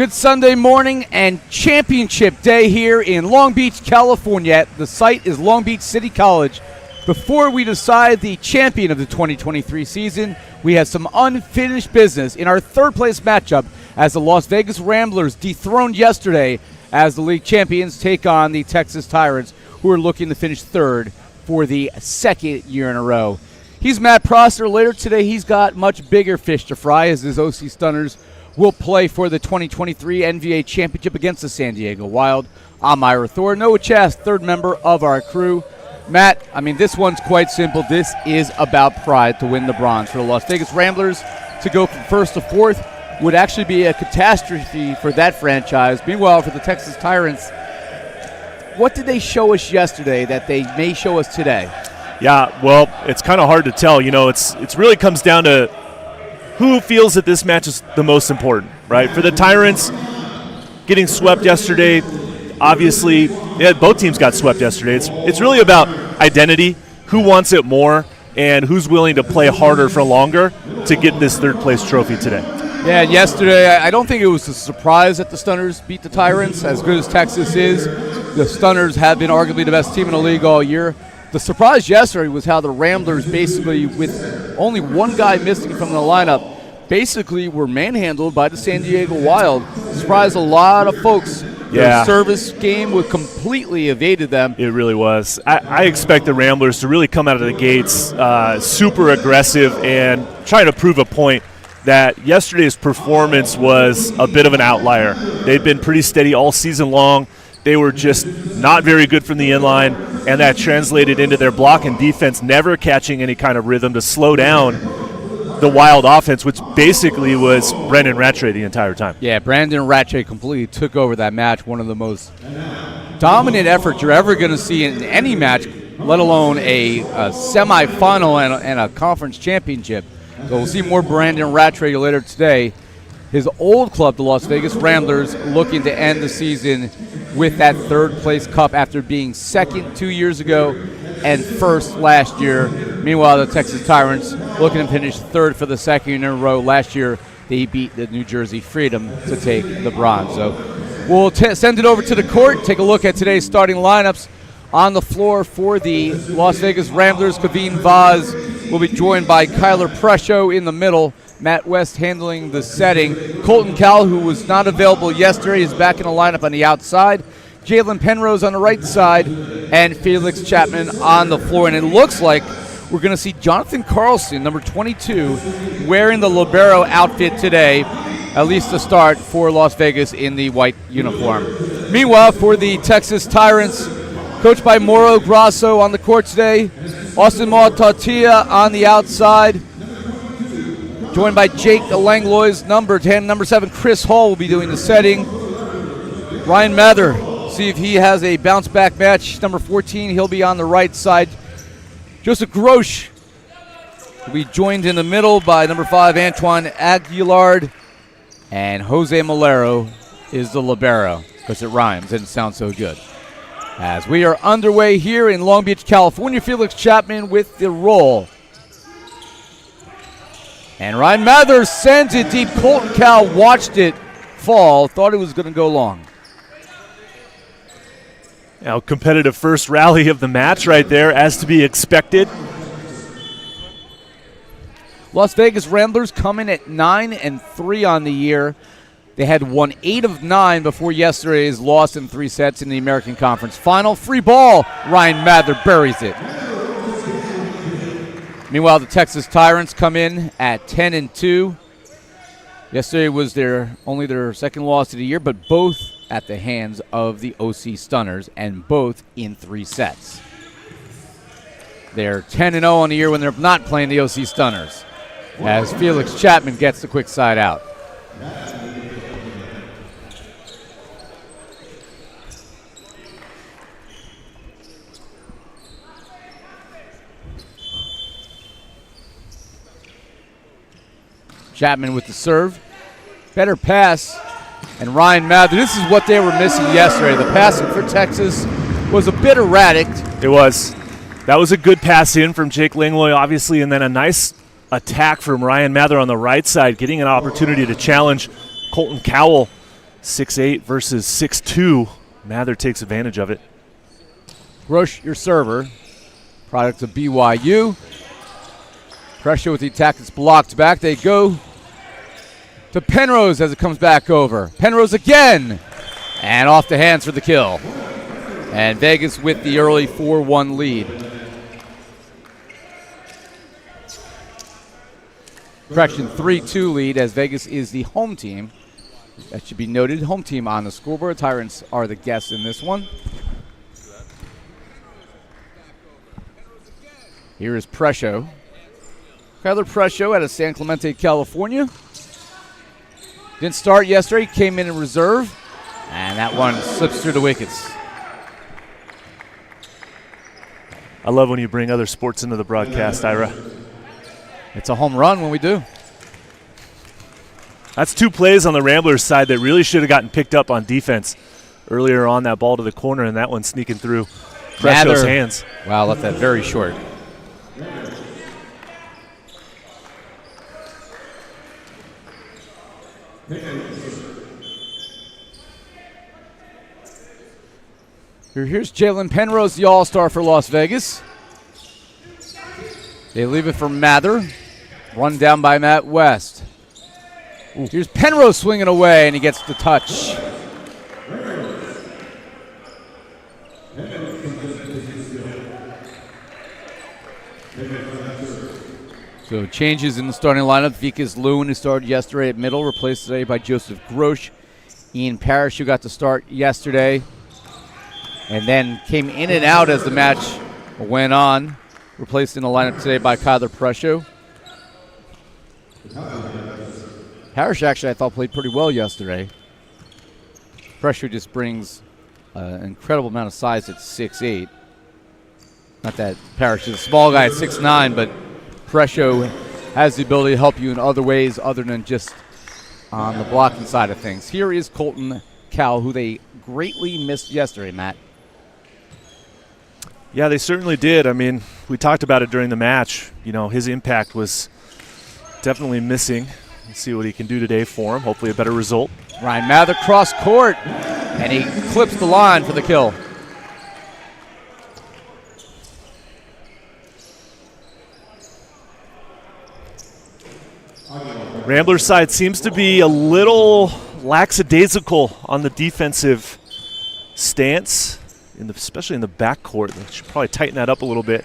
Good Sunday morning and championship day here in Long Beach, California. The site is Long Beach City College. Before we decide the champion of the 2023 season, we have some unfinished business in our third place matchup as the Las Vegas Ramblers dethroned yesterday as the league champions take on the Texas Tyrants, who are looking to finish third for the second year in a row. He's Matt Prosser. Later today, he's got much bigger fish to fry as his OC Stunners will play for the 2023 NVA Championship against the San Diego Wild. I'm Ira Thor, Noah Chast, third member of our crew. Matt, this one's quite simple. This is about pride to win the bronze. For the Las Vegas Ramblers to go from first to fourth would actually be a catastrophe for that franchise. Meanwhile, for the Texas Tyrants, what did they show us yesterday that they may show us today? Yeah, well, it's kind of hard to tell. It's really comes down to who feels that this match is the most important, right? For the Tyrants, getting swept yesterday, obviously, both teams got swept yesterday. It's really about identity, who wants it more, and who's willing to play harder for longer to get this third-place trophy today. Yeah, yesterday, I don't think it was a surprise that the Stunners beat the Tyrants. As good as Texas is, the Stunners have been arguably the best team in the league all year. The surprise yesterday was how the Ramblers, basically with only one guy missing from the lineup, basically were manhandled by the San Diego Wild. Surprised a lot of folks. Their service game was completely evaded them. It really was. I expect the Ramblers to really come out of the gates super aggressive and trying to prove a point that yesterday's performance was a bit of an outlier. They've been pretty steady all season long. They were just not very good from the inline, and that translated into their block and defense never catching any kind of rhythm to slow down the Wild offense, which basically was Brendan Rattray the entire time. Yeah, Brandon Rattray completely took over that match. One of the most dominant efforts you're ever going to see in any match, let alone a semifinal and a conference championship. So we'll see more Brandon Rattray later today. His old club, the Las Vegas Ramblers, looking to end the season with that third-place cup after being second 2 years ago and first last year. Meanwhile, the Texas Tyrants looking to finish third for the second year in a row. Last year, they beat the New Jersey Freedom to take the bronze. So we'll send it over to the court, take a look at today's starting lineups. On the floor for the Las Vegas Ramblers, Kaveen Vaz will be joined by Kyler Presho in the middle. Matt West handling the setting. Colton Cowell, who was not available yesterday, is back in the lineup on the outside. Jalen Penrose on the right side, and Felix Chapman on the floor. And it looks like we're going to see Jonathan Carlson, number 22, wearing the libero outfit today, at least to start for Las Vegas in the white uniform. Meanwhile, for the Texas Tyrants, coached by Mauro Grasso on the court today, Austin Mautatia on the outside, joined by Jake Langlois, number 10. Number 7, Chris Hall will be doing the setting. Ryan Mather, see if he has a bounce-back match. Number 14, he'll be on the right side. Joseph Grosh will be joined in the middle by number 5, Antoine Aguilar. And Jose Malero is the libero, because it rhymes and it sounds so good. As we are underway here in Long Beach, California, Felix Chapman with the roll. And Ryan Mather sends it deep. Colton Cowell watched it fall, thought it was going to go long. Now, competitive first rally of the match right there, as to be expected. Las Vegas Ramblers coming at 9-3 on the year. They had won 8 of 9 before yesterday's loss in 3 sets in the American Conference Final. Free ball, Ryan Mather buries it. Meanwhile, the Texas Tyrants come in at 10-2. Yesterday was only their second loss of the year, but both at the hands of the OC Stunners, and both in 3 sets. They're 10-0 on the year when they're not playing the OC Stunners, as Felix Chapman gets the quick side out. Chapman with the serve. Better pass. And Ryan Mather, this is what they were missing yesterday. The passing for Texas was a bit erratic. It was. That was a good pass in from Jake Langlois, obviously, and then a nice attack from Ryan Mather on the right side, getting an opportunity to challenge Colton Cowell 6'8" versus 6'2". Mather takes advantage of it. Grosh, your server. Product of BYU. Pressure with the attack that's blocked back. They go to Penrose as it comes back over. Penrose again. And off the hands for the kill. And Vegas with the early 4-1 lead. Correction, 3-2 lead as Vegas is the home team. That should be noted. Home team on the scoreboard. Tyrants are the guests in this one. Here is Prescio. Kyler Prescio out of San Clemente, California. Didn't start yesterday. Came in reserve. And that one slips through the wickets. I love when you bring other sports into the broadcast, Ira. It's a home run when we do. That's 2 plays on the Ramblers side that really should have gotten picked up on defense earlier on, that ball to the corner, and that one sneaking through Precio's hands. Wow, left that very short. Here's Jalen Penrose, the all-star for Las Vegas. They leave it for Mather. Run down by Matt West. Ooh. Here's Penrose swinging away, and he gets the touch. So changes in the starting lineup. Vikas Lewin, who started yesterday at middle, replaced today by Joseph Grosh. Ian Parrish, who got to start yesterday, and then came in and out as the match went on. Replaced in the lineup today by Kyler Prescio. Parrish actually, I thought, played pretty well yesterday. Prescio just brings an incredible amount of size at 6'8". Not that Parrish is a small guy at 6'9", but Prescio has the ability to help you in other ways other than just on the blocking side of things. Here is Colton Cowell, who they greatly missed yesterday, Matt. Yeah, they certainly did. I mean, we talked about it during the match. You know, his impact was definitely missing. Let's see what he can do today for him. Hopefully a better result. Ryan Mather cross court, and he clips the line for the kill. Ramblers side seems to be a little lackadaisical on the defensive stance, especially in the backcourt. They should probably tighten that up a little bit.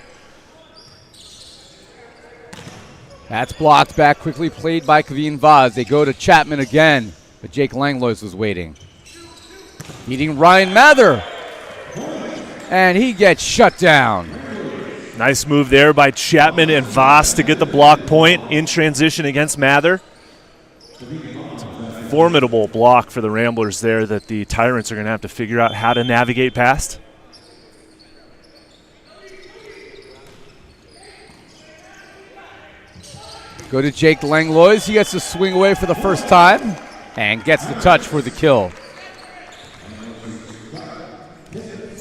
That's blocked back, quickly played by Kaveen Vaz. They go to Chapman again, but Jake Langlois was waiting. Beating Ryan Mather, and he gets shut down. Nice move there by Chapman and Voss to get the block point in transition against Mather. Formidable block for the Ramblers there that the Tyrants are going to have to figure out how to navigate past. Go to Jake Langlois. He gets to swing away for the first time and gets the touch for the kill.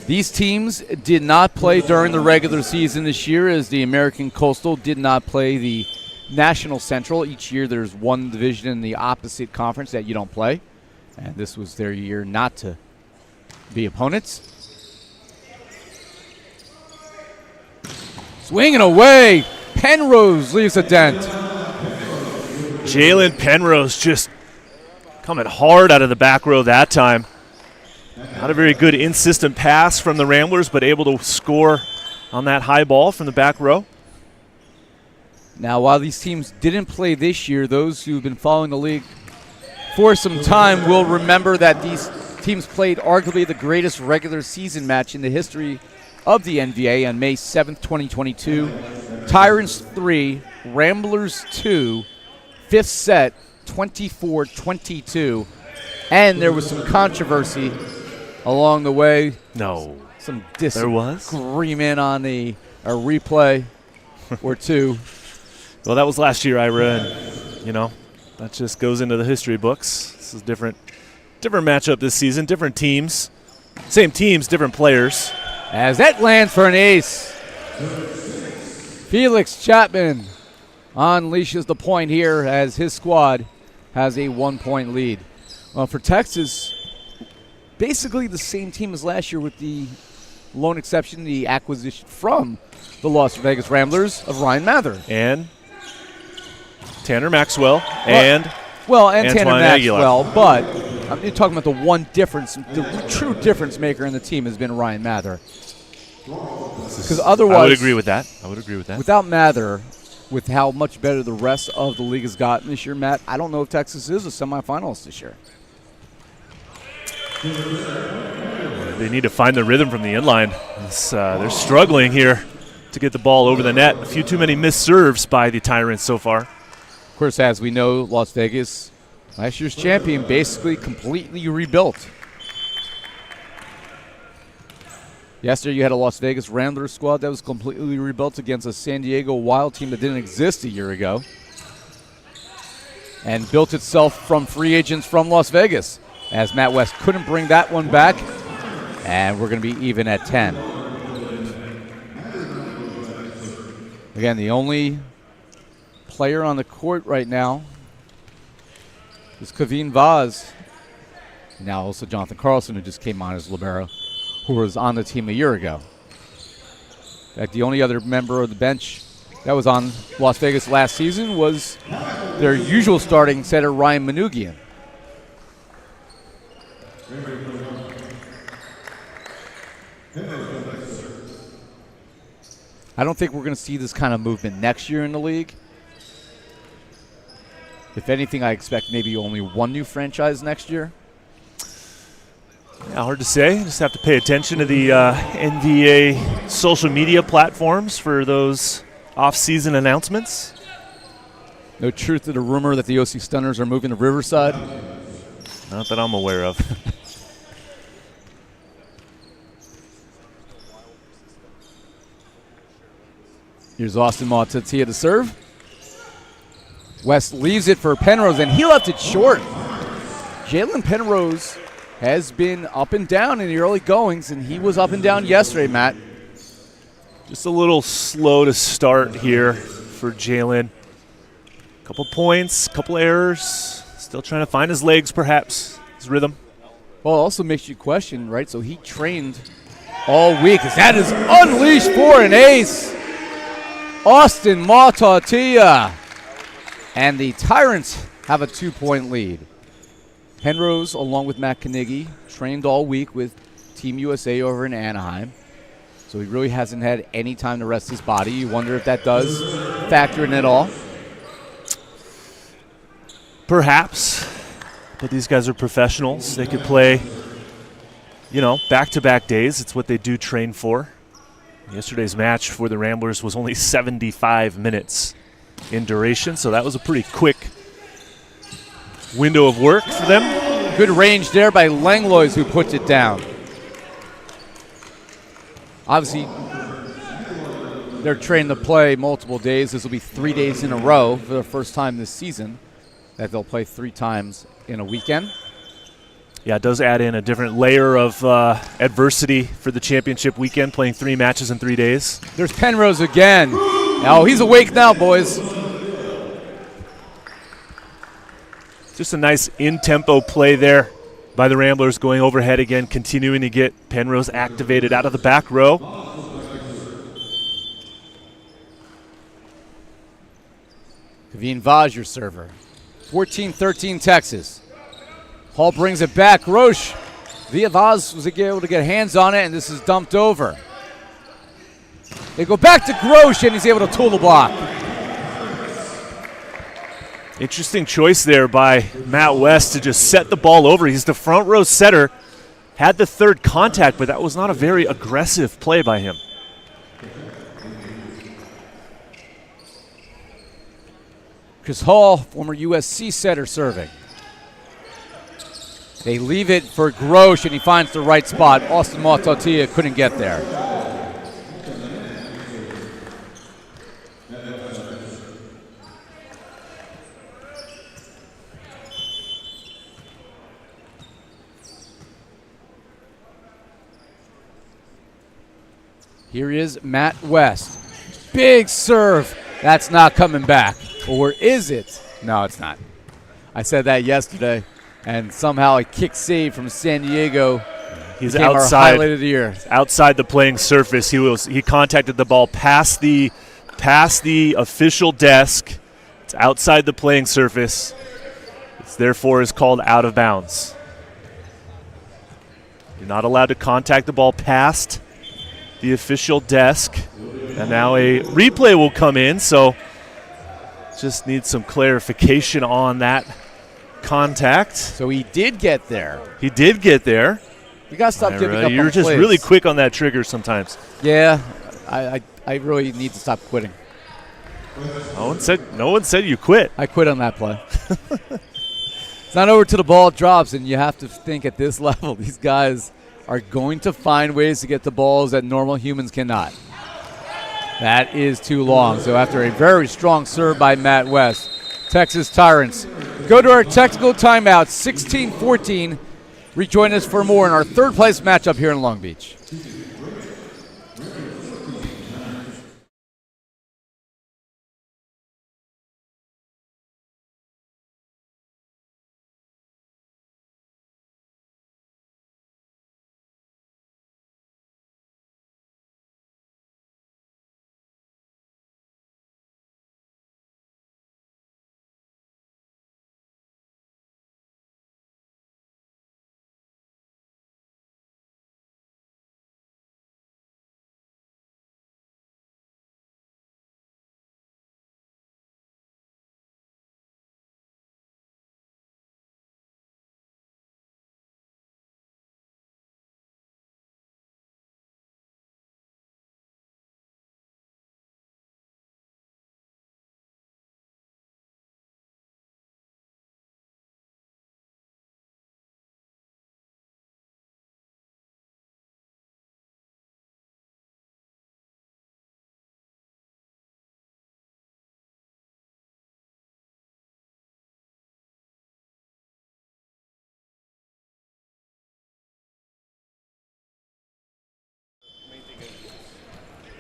These teams did not play during the regular season this year, as the American Coastal did not play the National Central. Each year there's one division in the opposite conference that you don't play, and this was their year not to be opponents. Swinging away, Penrose leaves a dent. Jalen Penrose just coming hard out of the back row that time. Not a very good in-system pass from the Ramblers, but able to score on that high ball from the back row. Now, while these teams didn't play this year, those who've been following the league for some time will remember that these teams played arguably the greatest regular season match in the history of the NVA on May 7th, 2022. Tyrants 3, Ramblers 2, fifth set, 24-22. And there was some controversy along the way. No. Some there was? disagreement on a replay or two. Well, that was last year, Ira, and, you know, that just goes into the history books. This is different matchup this season, different teams. Same teams, different players. As that lands for an ace. Felix Chapman unleashes the point here as his squad has a 1-point lead. Well, for Texas, basically the same team as last year with the lone exception, the acquisition from the Las Vegas Ramblers of Ryan Mather. And Tanner Maxwell and Tanner Antoine Maxwell, Aguilar. but I'm talking about the one difference, the true difference maker in the team has been Ryan Mather. Because otherwise, I would agree with that. Without Mather, with how much better the rest of the league has gotten this year, Matt, I don't know if Texas is a semifinalist this year. They need to find the rhythm from the inline. They're struggling here to get the ball over the net. A few too many missed serves by the Tyrants so far. Of course, as we know, Las Vegas, last year's champion, basically completely rebuilt. Yesterday, you had a Las Vegas Ramblers squad that was completely rebuilt against a San Diego Wild team that didn't exist a year ago and built itself from free agents from Las Vegas, as Matt West couldn't bring that one back, and we're going to be even at 10. Again, the only player on the court right now is Kevin Vaz. Now also Jonathan Carlson, who just came on as libero, who was on the team a year ago. In fact, the only other member of the bench that was on Las Vegas last season was their usual starting setter, Ryan Manoogian. I don't think we're going to see this kind of movement next year in the league. If anything, I expect maybe only one new franchise next year. Yeah, hard to say. Just have to pay attention to the NVA social media platforms for those off-season announcements. No truth to the rumor that the OC Stunners are moving to Riverside? Not that I'm aware of. Here's Austin Mautatia to serve. West leaves it for Penrose, and he left it short. Jalen Penrose has been up and down in the early goings, and he was up and down yesterday, Matt. Just a little slow to start here for Jalen. Couple points, couple errors. Still trying to find his legs, perhaps, his rhythm. Well, it also makes you question, right? So he trained all week, as that is unleashed for an ace. Austin Mautatia. And the Tyrants have a 2-point lead. Penrose, along with Matt Carnegie, trained all week with Team USA over in Anaheim. So he really hasn't had any time to rest his body. You wonder if that does factor in at all. Perhaps. But these guys are professionals. They could play, back-to-back days. It's what they do train for. Yesterday's match for the Ramblers was only 75 minutes in duration, so that was a pretty quick window of work for them. Good range there by Langlois, who puts it down. Obviously, they're trained to play multiple days. This will be 3 days in a row for the first time this season that they'll play 3 times in a weekend. Yeah, it does add in a different layer of adversity for the championship weekend, playing 3 matches in 3 days. There's Penrose again. Oh, he's awake now, boys. Just a nice in-tempo play there by the Ramblers, going overhead again, continuing to get Penrose activated out of the back row. Kevin Vaz, your server. 14-13 Texas. Hall brings it back. Roche via Vaz was able to get hands on it, and this is dumped over. They go back to Grosh, and he's able to tool the block. Interesting choice there by Matt West to just set the ball over. He's the front row setter, had the third contact, but that was not a very aggressive play by him. Chris Hall, former USC setter, serving. They leave it for Grosh, and he finds the right spot. Austin Mautatia couldn't get there. Here is Matt West. Big serve. That's not coming back. Or is it? No, it's not. I said that yesterday. And somehow a kick save from San Diego. He's became outside, our highlight of the year. Outside the playing surface. He contacted the ball past the official desk. It's outside the playing surface. It's therefore is called out of bounds. You're not allowed to contact the ball past the official desk. And now a replay will come in, so just need some clarification on that contact. So he did get there. He did get there. You got to stop giving up on You're just plays. really quick on that trigger sometimes. Yeah, I really need to stop quitting. No one said you quit. I quit on that play. It's not over till the ball drops, and you have to think at this level, these guys are going to find ways to get the balls that normal humans cannot. That is too long. So after a very strong serve by Matt West, Texas Tyrants go to our technical timeout, 16-14. Rejoin us for more in our third place matchup here in Long Beach.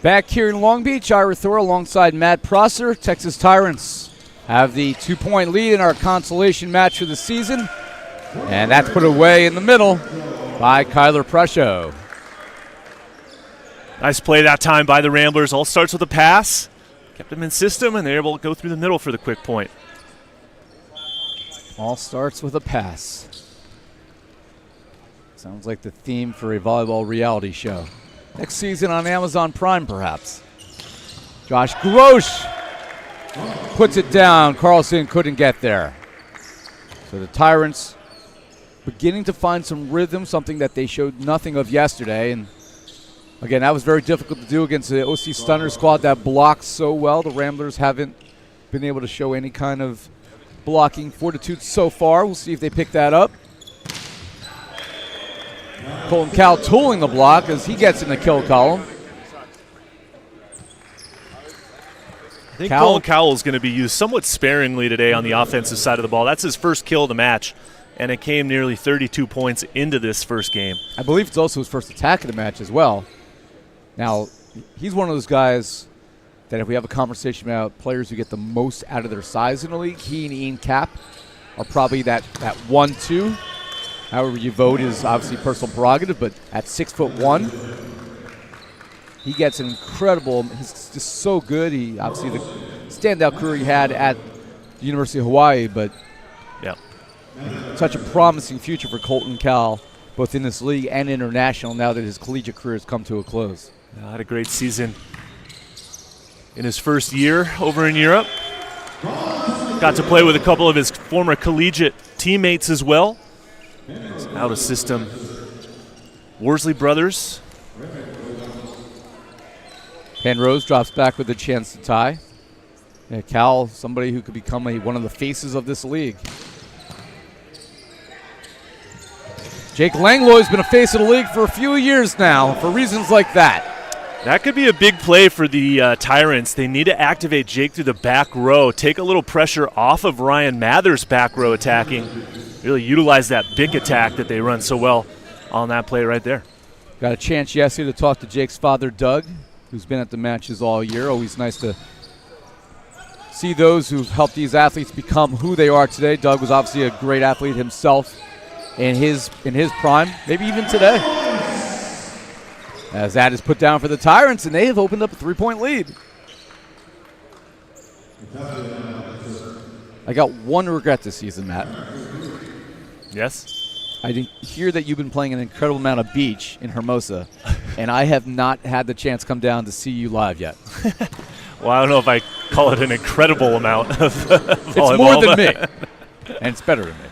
Back here in Long Beach, Ira Thor alongside Matt Prosser. Texas Tyrants have the 2-point lead in our consolation match for the season. And that's put away in the middle by Kyler Presho. Nice play that time by the Ramblers. All starts with a pass. Kept them in system, and they're able to go through the middle for the quick point. All starts with a pass. Sounds like the theme for a volleyball reality show. Next season on Amazon Prime, perhaps. Josh Grosh puts it down. Carlson couldn't get there. So the Tyrants beginning to find some rhythm, something that they showed nothing of yesterday. And again, that was very difficult to do against the OC Stunner squad that blocks so well. The Ramblers haven't been able to show any kind of blocking fortitude so far. We'll see if they pick that up. Colton Cowell tooling the block as he gets in the kill column. I think Colton Cowell is going to be used somewhat sparingly today on the offensive side of the ball. That's his first kill of the match, and it came nearly 32 points into this first game. I believe it's also his first attack of the match as well. Now, he's one of those guys that if we have a conversation about players who get the most out of their size in the league, he and Ian Cap are probably that 1-2. However you vote is obviously personal prerogative, but at 6'1", he gets an incredible. He's just so good. He obviously the standout career he had at the University of Hawaii, but yeah, such a promising future for Colton Cowell, both in this league and international. Now that his collegiate career has come to a close, had a great season in his first year over in Europe. Got to play with a couple of his former collegiate teammates as well. Out of system, Worsley brothers. Penrose drops back with a chance to tie. Yeah, Cal, somebody who could become one of the faces of this league. Jake Langlois has been a face of the league for a few years now for reasons like that. That could be a big play for the Tyrants. They need to activate Jake through the back row, take a little pressure off of Ryan Mather's back row attacking, really utilize that big attack that they run so well on that play right there. Got a chance yesterday to talk to Jake's father, Doug, who's been at the matches all year. Always nice to see those who've helped these athletes become who they are today. Doug was obviously a great athlete himself in his prime, maybe even today. As that is put down for the Tyrants, and they have opened up a 3-point lead. I got one regret this season, Matt. Yes? I hear that you've been playing an incredible amount of beach in Hermosa, and I have not had the chance to come down to see you live yet. Well, I don't know if I call it an incredible amount of volleyball. It's more than me, and it's better than me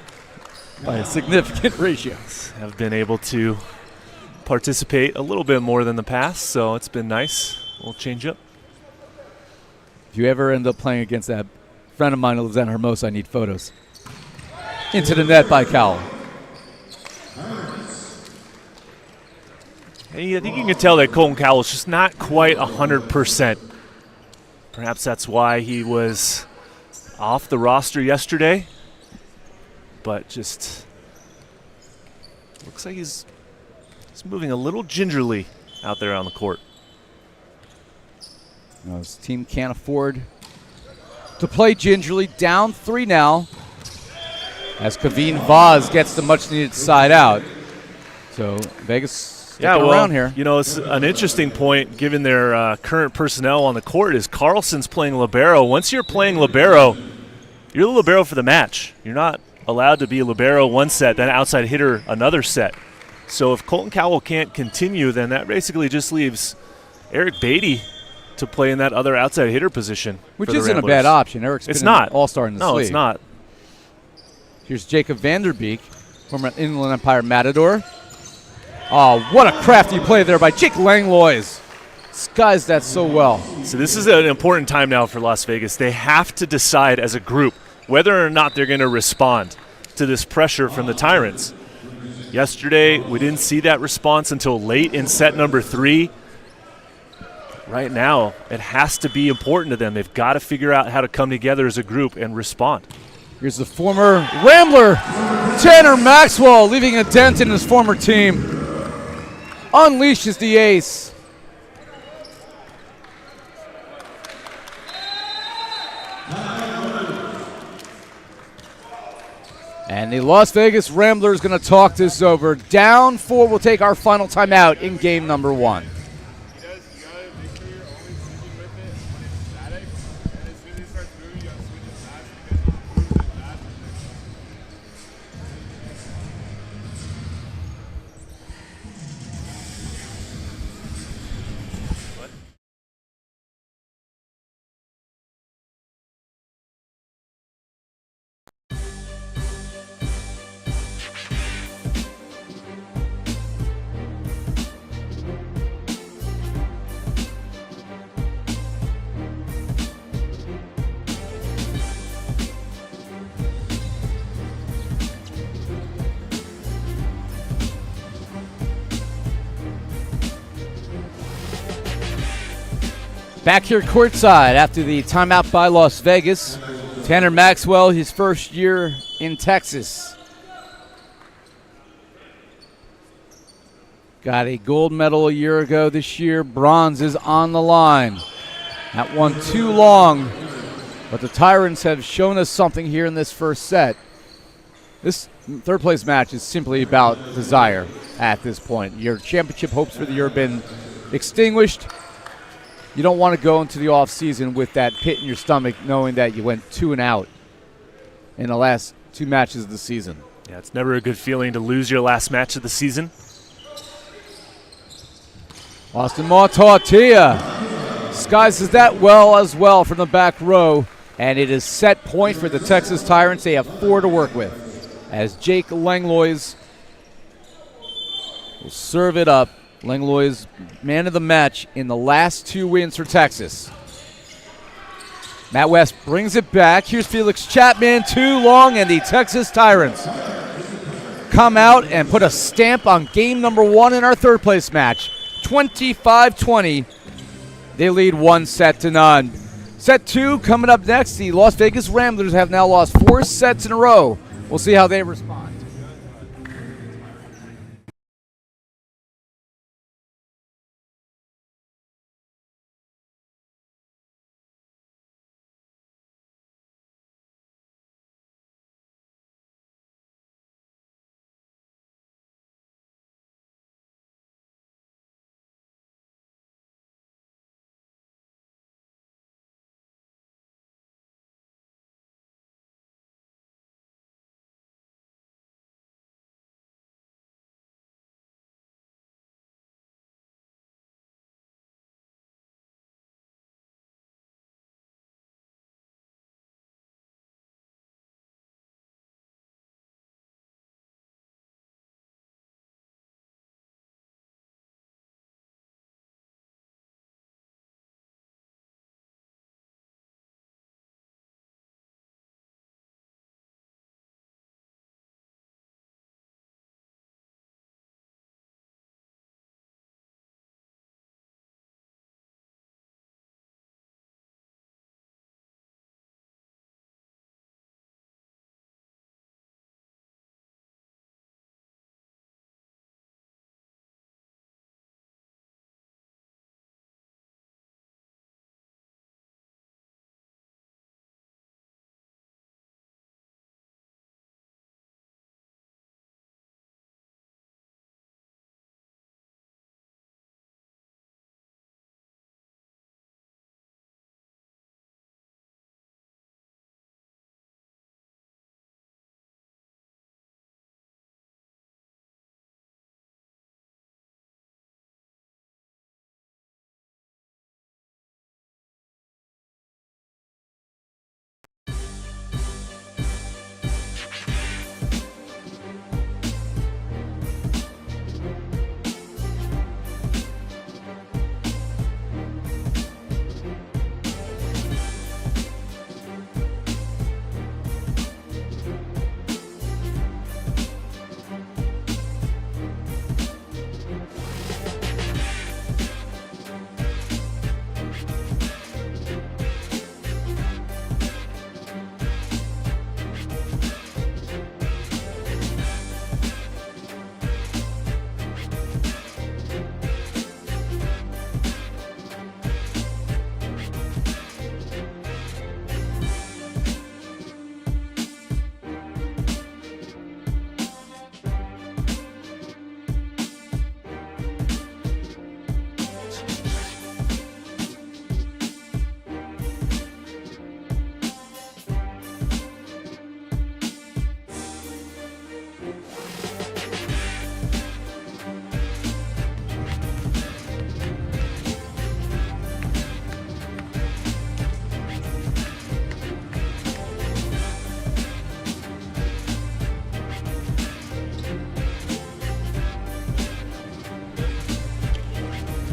by a significant ratio. I've been able to participate a little bit more than the past, so it's been nice. We'll change up. If you ever end up playing against that friend of mine who lives in Hermosa, I need photos. Into the net by Cowell. Hey, I think you can tell that Colton Cowell is just not quite 100%. Perhaps that's why he was off the roster yesterday. But just looks like he's moving a little gingerly out there on the court. No, his team can't afford to play gingerly. Down 3 now as Kaveen Vaz gets the much-needed side out. So Vegas sticking around here. You know, it's an interesting point given their current personnel on the court is Carlson's playing libero. Once you're playing libero, you're the libero for the match. You're not allowed to be a libero one set, then outside hitter another set. So if Colton Cowell can't continue, then that basically just leaves Eric Beatty to play in that other outside hitter position. Which isn't a bad option. Eric's been an all-star in this league. No, it's not. Here's Jacob Vanderbeek, former Inland Empire Matador. Oh, what a crafty play there by Jake Langlois. Skies that so well. So this is an important time now for Las Vegas. They have to decide as a group whether or not they're going to respond to this pressure from the Tyrants. Yesterday, we didn't see that response until late in set number 3. Right now, it has to be important to them. They've got to figure out how to come together as a group and respond. Here's the former Rambler, Tanner Maxwell, leaving a dent in his former team. Unleashes the ace. And the Las Vegas Ramblers going to talk this over. Down 4, we'll take our final timeout in game number 1. Back here courtside after the timeout by Las Vegas. Tanner Maxwell, his first year in Texas. Got a gold medal a year ago this year. Bronze is on the line. That one too long, but the Tyrants have shown us something here in this first set. This third place match is simply about desire at this point. Your championship hopes for the year have been extinguished. You don't want to go into the offseason with that pit in your stomach knowing that you went 2 and out in the last 2 matches of the season. Yeah, it's never a good feeling to lose your last match of the season. Austin Montortia skies that well as well from the back row, and it is set point for the Texas Tyrants. They have 4 to work with as Jake Langlois will serve it up. Langlois, man of the match in the last 2 wins for Texas. Matt West brings it back. Here's Felix Chapman, too long, and the Texas Tyrants come out and put a stamp on game number 1 in our third place match. 25-20. They lead 1-0. Set 2 coming up next. The Las Vegas Ramblers have now lost 4 sets in a row. We'll see how they respond.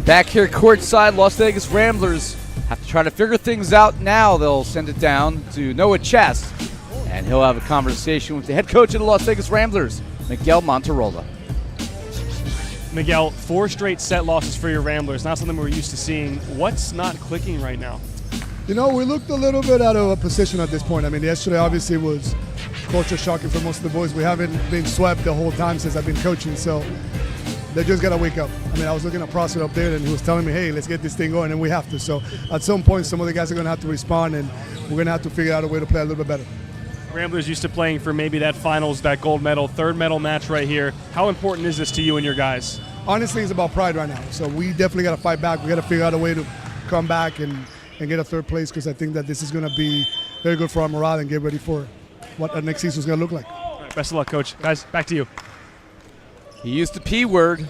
Back here courtside, Las Vegas Ramblers have to try to figure things out now. They'll send it down to Noah Chest, and he'll have a conversation with the head coach of the Las Vegas Ramblers, Miguel Monterola. Miguel, 4 straight set losses for your Ramblers, not something we're used to seeing. What's not clicking right now? You know, we looked a little bit out of a position at this point. I mean, yesterday obviously was culture shocking for most of the boys. We haven't been swept the whole time since I've been coaching, so they just got to wake up. I mean, I was looking at Prosser up there, and he was telling me, hey, let's get this thing going, and we have to. So at some point, some of the guys are going to have to respond, and we're going to have to figure out a way to play a little bit better. Ramblers used to playing for maybe that finals, that gold medal, third medal match right here. How important is this to you and your guys? Honestly, it's about pride right now. So we definitely got to fight back. We got to figure out a way to come back and get a third place, because I think that this is going to be very good for our morale and get ready for what our next season is going to look like. All right, best of luck, Coach. Guys, back to you. He used the P word,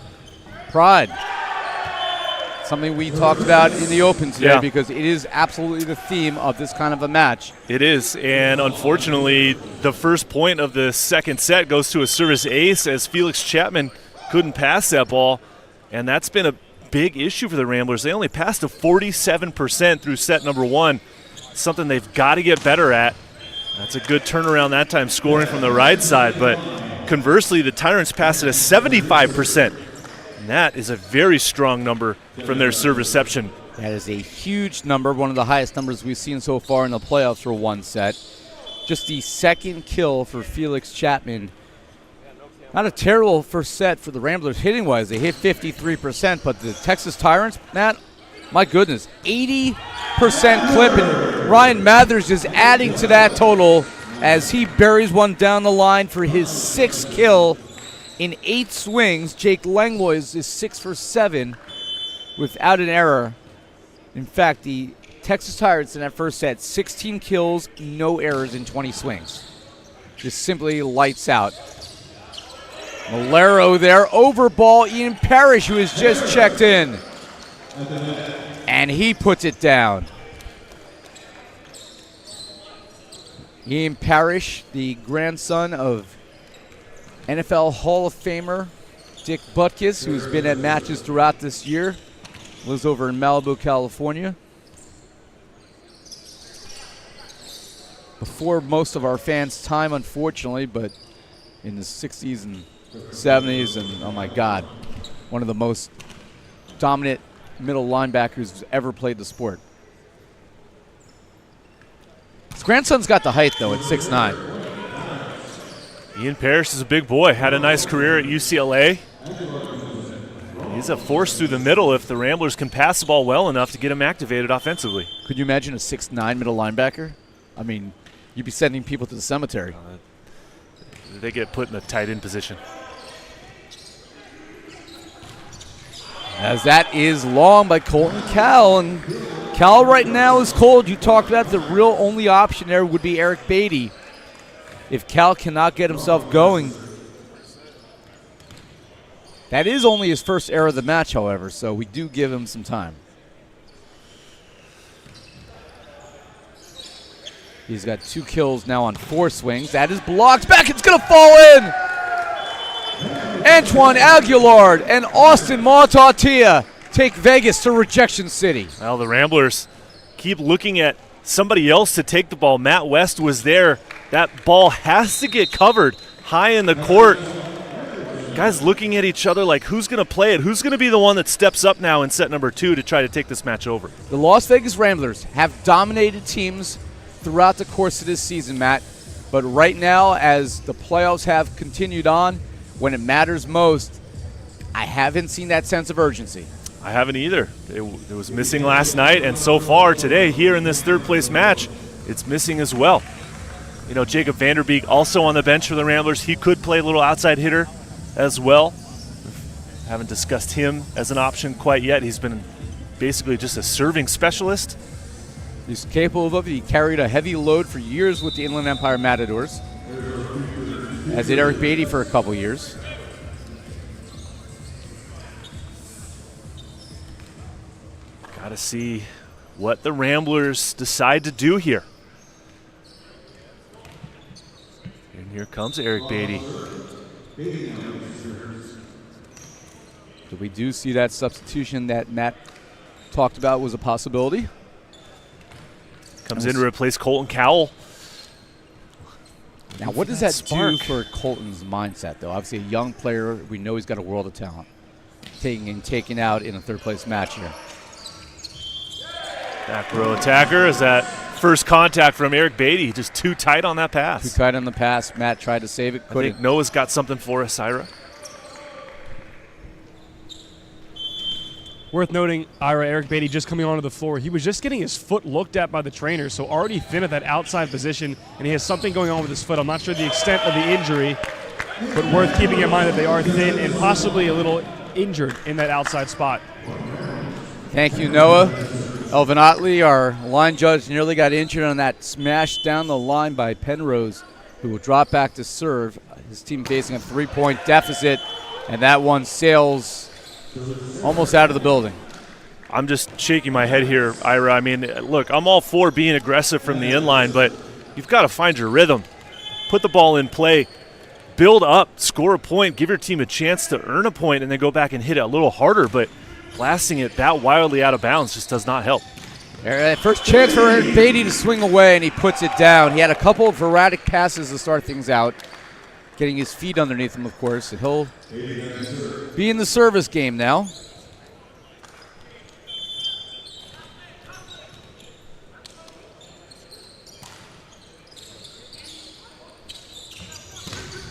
pride. Something we talked about in the Open today, because it is absolutely the theme of this kind of a match. It is, and unfortunately, the first point of the second set goes to a service ace as Felix Chapman couldn't pass that ball, and that's been a big issue for the Ramblers. They only passed a 47% through set number 1, something they've got to get better at. That's a good turnaround that time, scoring from the right side, but conversely, the Tyrants passed it a 75%. And that is a very strong number from their serve reception. That is a huge number, one of the highest numbers we've seen so far in the playoffs for one set. Just the second kill for Felix Chapman. Not a terrible first set for the Ramblers hitting-wise. They hit 53%, but the Texas Tyrants, Matt, my goodness, 80% clip, and Ryan Mathers is adding to that total as he buries one down the line for his 6th kill in 8 swings. Jake Langlois is 6 for 7 without an error. In fact, the Texas Tyrants in that first set, 16 kills, no errors in 20 swings. Just simply lights out. Malero there, over ball, Ian Parrish, who has just checked in. And he puts it down. Ian Parrish, the grandson of NFL Hall of Famer Dick Butkus, who's been at matches throughout this year, lives over in Malibu, California. Before most of our fans' time, unfortunately, but in the 60s and 70s, and oh my God, one of the most dominant middle linebackers who's ever played the sport. His grandson's got the height, though, at 6'9". Ian Parrish is a big boy, had a nice career at UCLA. He's a force through the middle if the Ramblers can pass the ball well enough to get him activated offensively. Could you imagine a 6'9" middle linebacker? I mean, you'd be sending people to the cemetery. They get put in a tight end position. As that is long by Colton Cal, and Cal right now is cold. You talked about the real only option there would be Eric Beatty. If Cal cannot get himself going. That is only his first error of the match, however, so we do give him some time. He's got 2 kills now on 4 swings. That is blocked back. It's going to fall in. Antoine Aguilar and Austin Mautatia take Vegas to rejection city. Well, the Ramblers keep looking at somebody else to take the ball. Matt West was there. That ball has to get covered high in the court. Guys looking at each other like, who's going to play it? Who's going to be the one that steps up now in set number 2 to try to take this match over? The Las Vegas Ramblers have dominated teams throughout the course of this season, Matt. But right now, as the playoffs have continued on, when it matters most, I haven't seen that sense of urgency. I haven't either. It was missing last night, and so far today here in this third-place match, it's missing as well. You know, Jacob Vanderbeek also on the bench for the Ramblers. He could play a little outside hitter as well. Haven't discussed him as an option quite yet. He's been basically just a serving specialist. He's capable of it. He carried a heavy load for years with the Inland Empire Matadors, as did Eric Beatty for a couple years. Got to see what the Ramblers decide to do here. And here comes Eric Beatty. So we do see that substitution that Matt talked about was a possibility. Comes in to replace Colton Cowell. Now, what does that do for Colton's mindset, though? Obviously, a young player. We know he's got a world of talent. Taking out in a third-place match here. Back row attacker is that first contact from Eric Beatty. Just too tight on that pass. Too tight on the pass. Matt tried to save it. Couldn't. I think Noah's got something for us, Ira. Worth noting, Ira, Eric Beatty just coming onto the floor. He was just getting his foot looked at by the trainer, so already thin at that outside position, and he has something going on with his foot. I'm not sure the extent of the injury, but worth keeping in mind that they are thin and possibly a little injured in that outside spot. Thank you, Noah. Elvin Otley, our line judge, nearly got injured on that smash down the line by Penrose, who will drop back to serve. His team facing a 3-point deficit, and that one sails almost out of the building. I'm just shaking my head here, Ira. I mean, look, I'm all for being aggressive from the inline, but you've got to find your rhythm. Put the ball in play, build up, score a point, give your team a chance to earn a point, and then go back and hit it a little harder. But blasting it that wildly out of bounds just does not help. First chance for Eric Beatty to swing away, and he puts it down. He had a couple of erratic passes to start things out, getting his feet underneath him, of course, and he'll be in the service game now.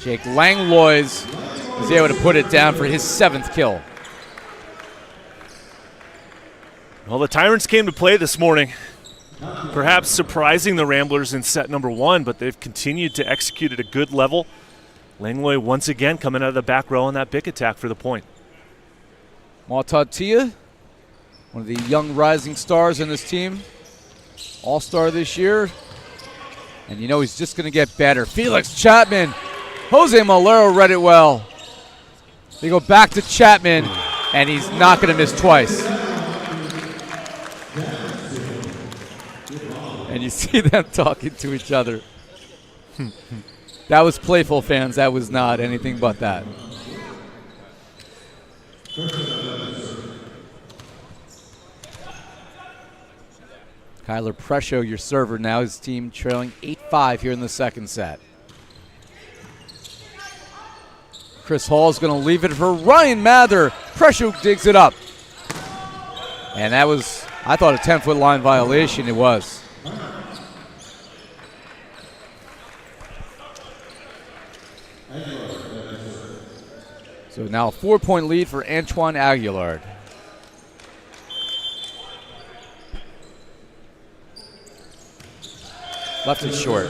Jake Langlois is able to put it down for his 7th kill. Well, the Tyrants came to play this morning, perhaps surprising the Ramblers in set number 1, but they've continued to execute at a good level. Langlois once again coming out of the back row on that big attack for the point. Mautad Tia, one of the young rising stars in this team. All-star this year. And you know he's just going to get better. Felix Chapman. Jose Malero read it well. They go back to Chapman, and he's not going to miss twice. And you see them talking to each other. That was playful, fans. That was not anything but that. Kyler Presho, your server now. His team trailing 8-5 here in the second set. Chris Hall is going to leave it for Ryan Mather. Presho digs it up. And that was, I thought, a 10-foot line violation. It was. So now a 4-point lead for Antoine Aguilard. Left it short.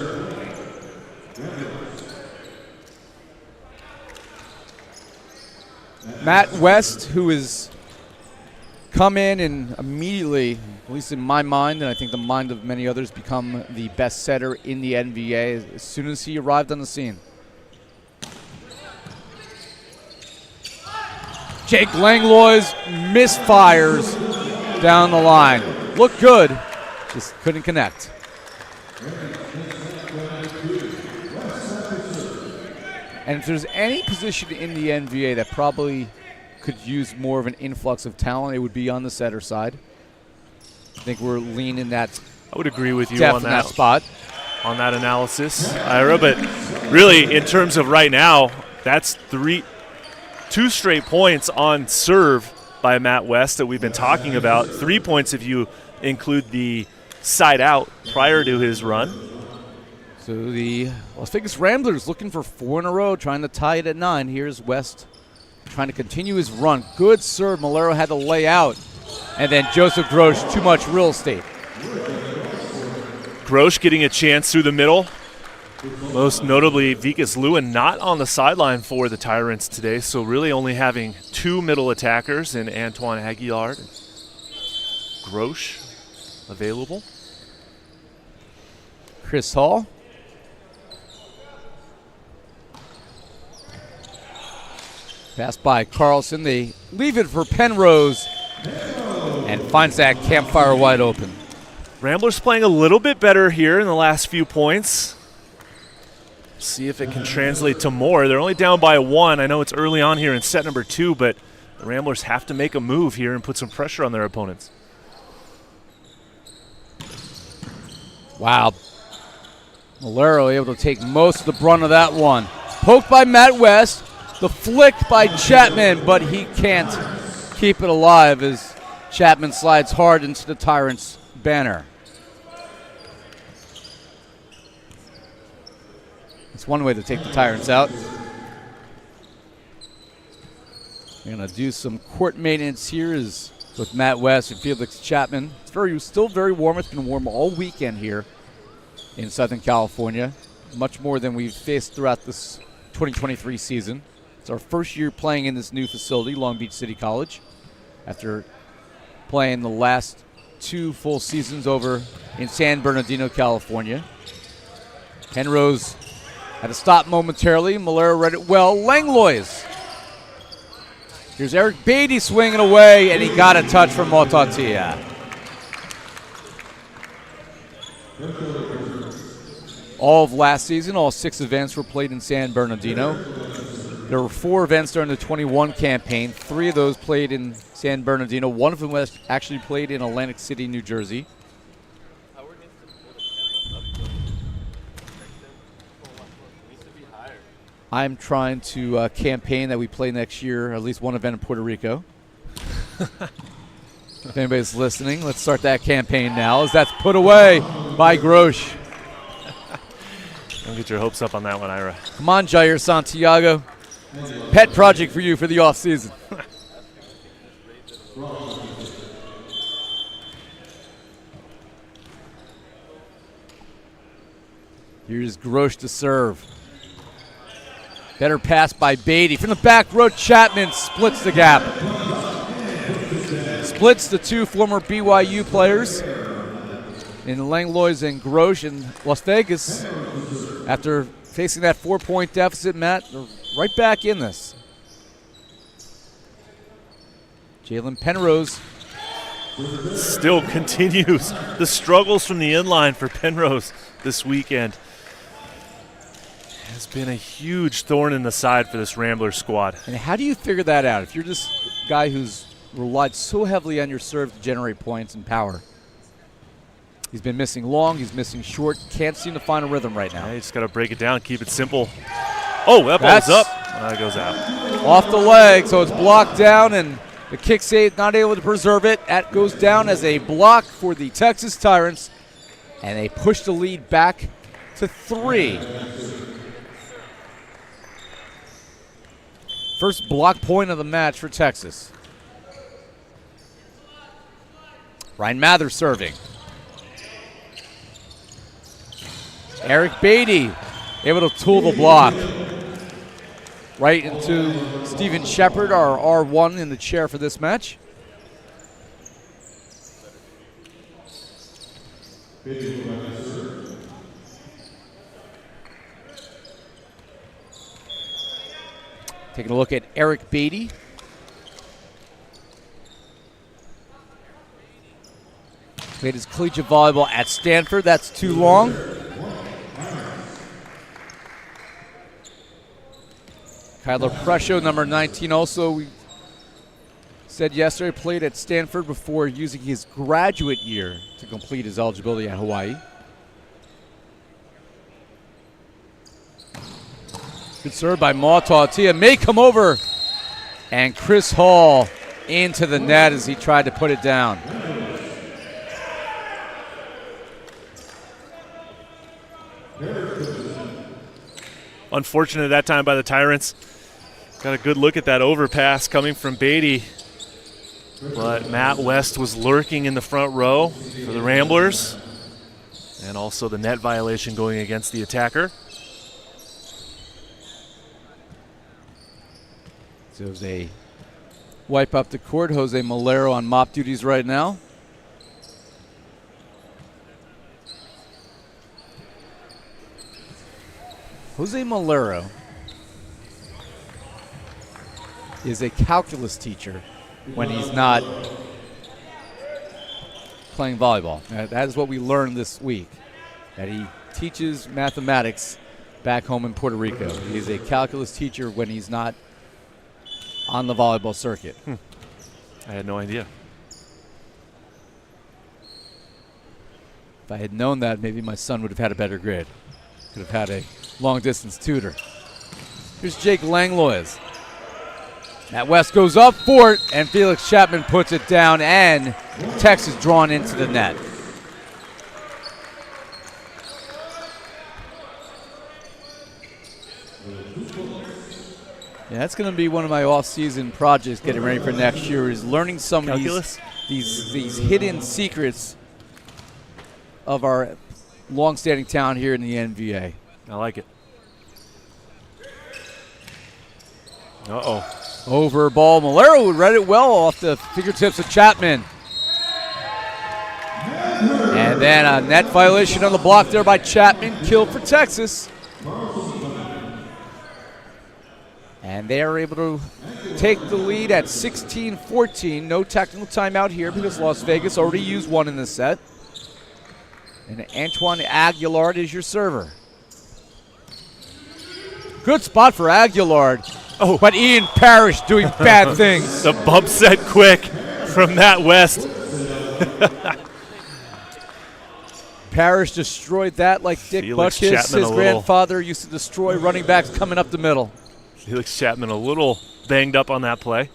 Matt West, who has come in and immediately, at least in my mind, and I think the mind of many others, become the best setter in the NVA as soon as he arrived on the scene. Jake Langlois misfires down the line. Looked good, just couldn't connect. And if there's any position in the NVA that probably could use more of an influx of talent, it would be on the setter side. I think we're leaning that. I would agree with you on that spot. On that analysis, Ira. But really, in terms of right now, that's 2 straight points on serve by Matt West that we've been talking about. 3 points if you include the side out prior to his run. So the Las Vegas Ramblers looking for 4 in a row, trying to tie it at 9. Here's West trying to continue his run. Good serve. Malero had to lay out. And then Joseph Grosh, too much real estate. Grosh getting a chance through the middle. Most notably, Vikas Lewin not on the sideline for the Tyrants today, so really only having 2 middle attackers in Antoine Aguilard and Grosh available. Chris Hall. Pass by Carlson. They leave it for Penrose and finds that campfire wide open. Ramblers playing a little bit better here in the last few points. See if it can translate to more. They're only down by 1. I know it's early on here in set number 2, but the Ramblers have to make a move here and put some pressure on their opponents. Wow. Malero able to take most of the brunt of that one. Poked by Matt West. The flick by Chapman, but he can't keep it alive as Chapman slides hard into the Tyrants banner. It's one way to take the Tyrants out. We're going to do some court maintenance here is with Matt West and Felix Chapman. It's still very warm. It's been warm all weekend here in Southern California, much more than we've faced throughout this 2023 season. It's our first year playing in this new facility, Long Beach City College, after playing the last 2 full seasons over in San Bernardino, California. Penrose had to stop momentarily. Malero read it well. Langlois. Here's Eric Beatty swinging away, and he got a touch from Motatia. All of last season, all 6 events were played in San Bernardino. There were 4 events during the 21 campaign. 3 of those played in San Bernardino. 1 of them was actually played in Atlantic City, New Jersey. I'm trying to campaign that we play next year, at least one event in Puerto Rico. If anybody's listening, let's start that campaign now, as that's put away by Grosh. Don't get your hopes up on that one, Ira. Come on, Jair Santiago. Pet project for you for the offseason. Here's Grosh to serve. Better pass by Beatty. From the back row, Chapman splits the gap. Splits the 2 former BYU players in Langlois and Grosh in Las Vegas. After facing that 4-point deficit, Matt, they're right back in this. Jalen Penrose still continues the struggles from the inline for Penrose this weekend. Has been a huge thorn in the side for this Ramblers squad. And how do you figure that out? If you're this guy who's relied so heavily on your serve to generate points and power. He's been missing long, he's missing short, can't seem to find a rhythm right now. Yeah, you just got to break it down, keep it simple. Oh, that ball's up. That goes out. Off the leg, so it's blocked down, and the kick save not able to preserve it. That goes down as a block for the Texas Tyrants, and they push the lead back to 3. First block point of the match for Texas. Ryan Mather serving. Eric Beatty able to tool the block. Right into Stephen Shepard, our R1 in the chair for this match. Taking a look at Eric Beatty. Played his collegiate volleyball at Stanford. That's too long. Kyler Presho, number 19, also we said yesterday played at Stanford before using his graduate year to complete his eligibility at Hawaii. Good serve by Mautautia. May come over. And Chris Hall into the net as he tried to put it down. Unfortunate that time by the Tyrants. Got a good look at that overpass coming from Beatty. But Matt West was lurking in the front row for the Ramblers. And also the net violation going against the attacker. So Jose wipe up the court. Jose Malero on mop duties right now. Jose Malero is a calculus teacher when he's not playing volleyball. That is what we learned this week, that he teaches mathematics back home in Puerto Rico. He's a calculus teacher when he's not on the volleyball circuit. I had no idea. If I had known that, maybe my son would have had a better grade. Could have had a long-distance tutor. Here's Jake Langlois. Matt West goes up for it, and Felix Chapman puts it down, and Texas drawn into the net. Yeah, that's going to be one of my off-season projects getting ready for next year, is learning some of these hidden secrets of our long-standing town here in the NVA. I like it. Uh-oh. Over ball. Malero read it well off the fingertips of Chapman. And then a net violation on the block there by Chapman. Kill for Texas. And they are able to take the lead at 16-14. No technical timeout here because Las Vegas already used one in the set. And Antoine Aguilar is your server. Good spot for Aguilar. Oh, but Ian Parrish doing bad things. The bump set quick from Matt West. Parrish destroyed that like Dick Felix Butkus, Chapman his grandfather, used to destroy running backs coming up the middle. Felix Chapman a little banged up on that play.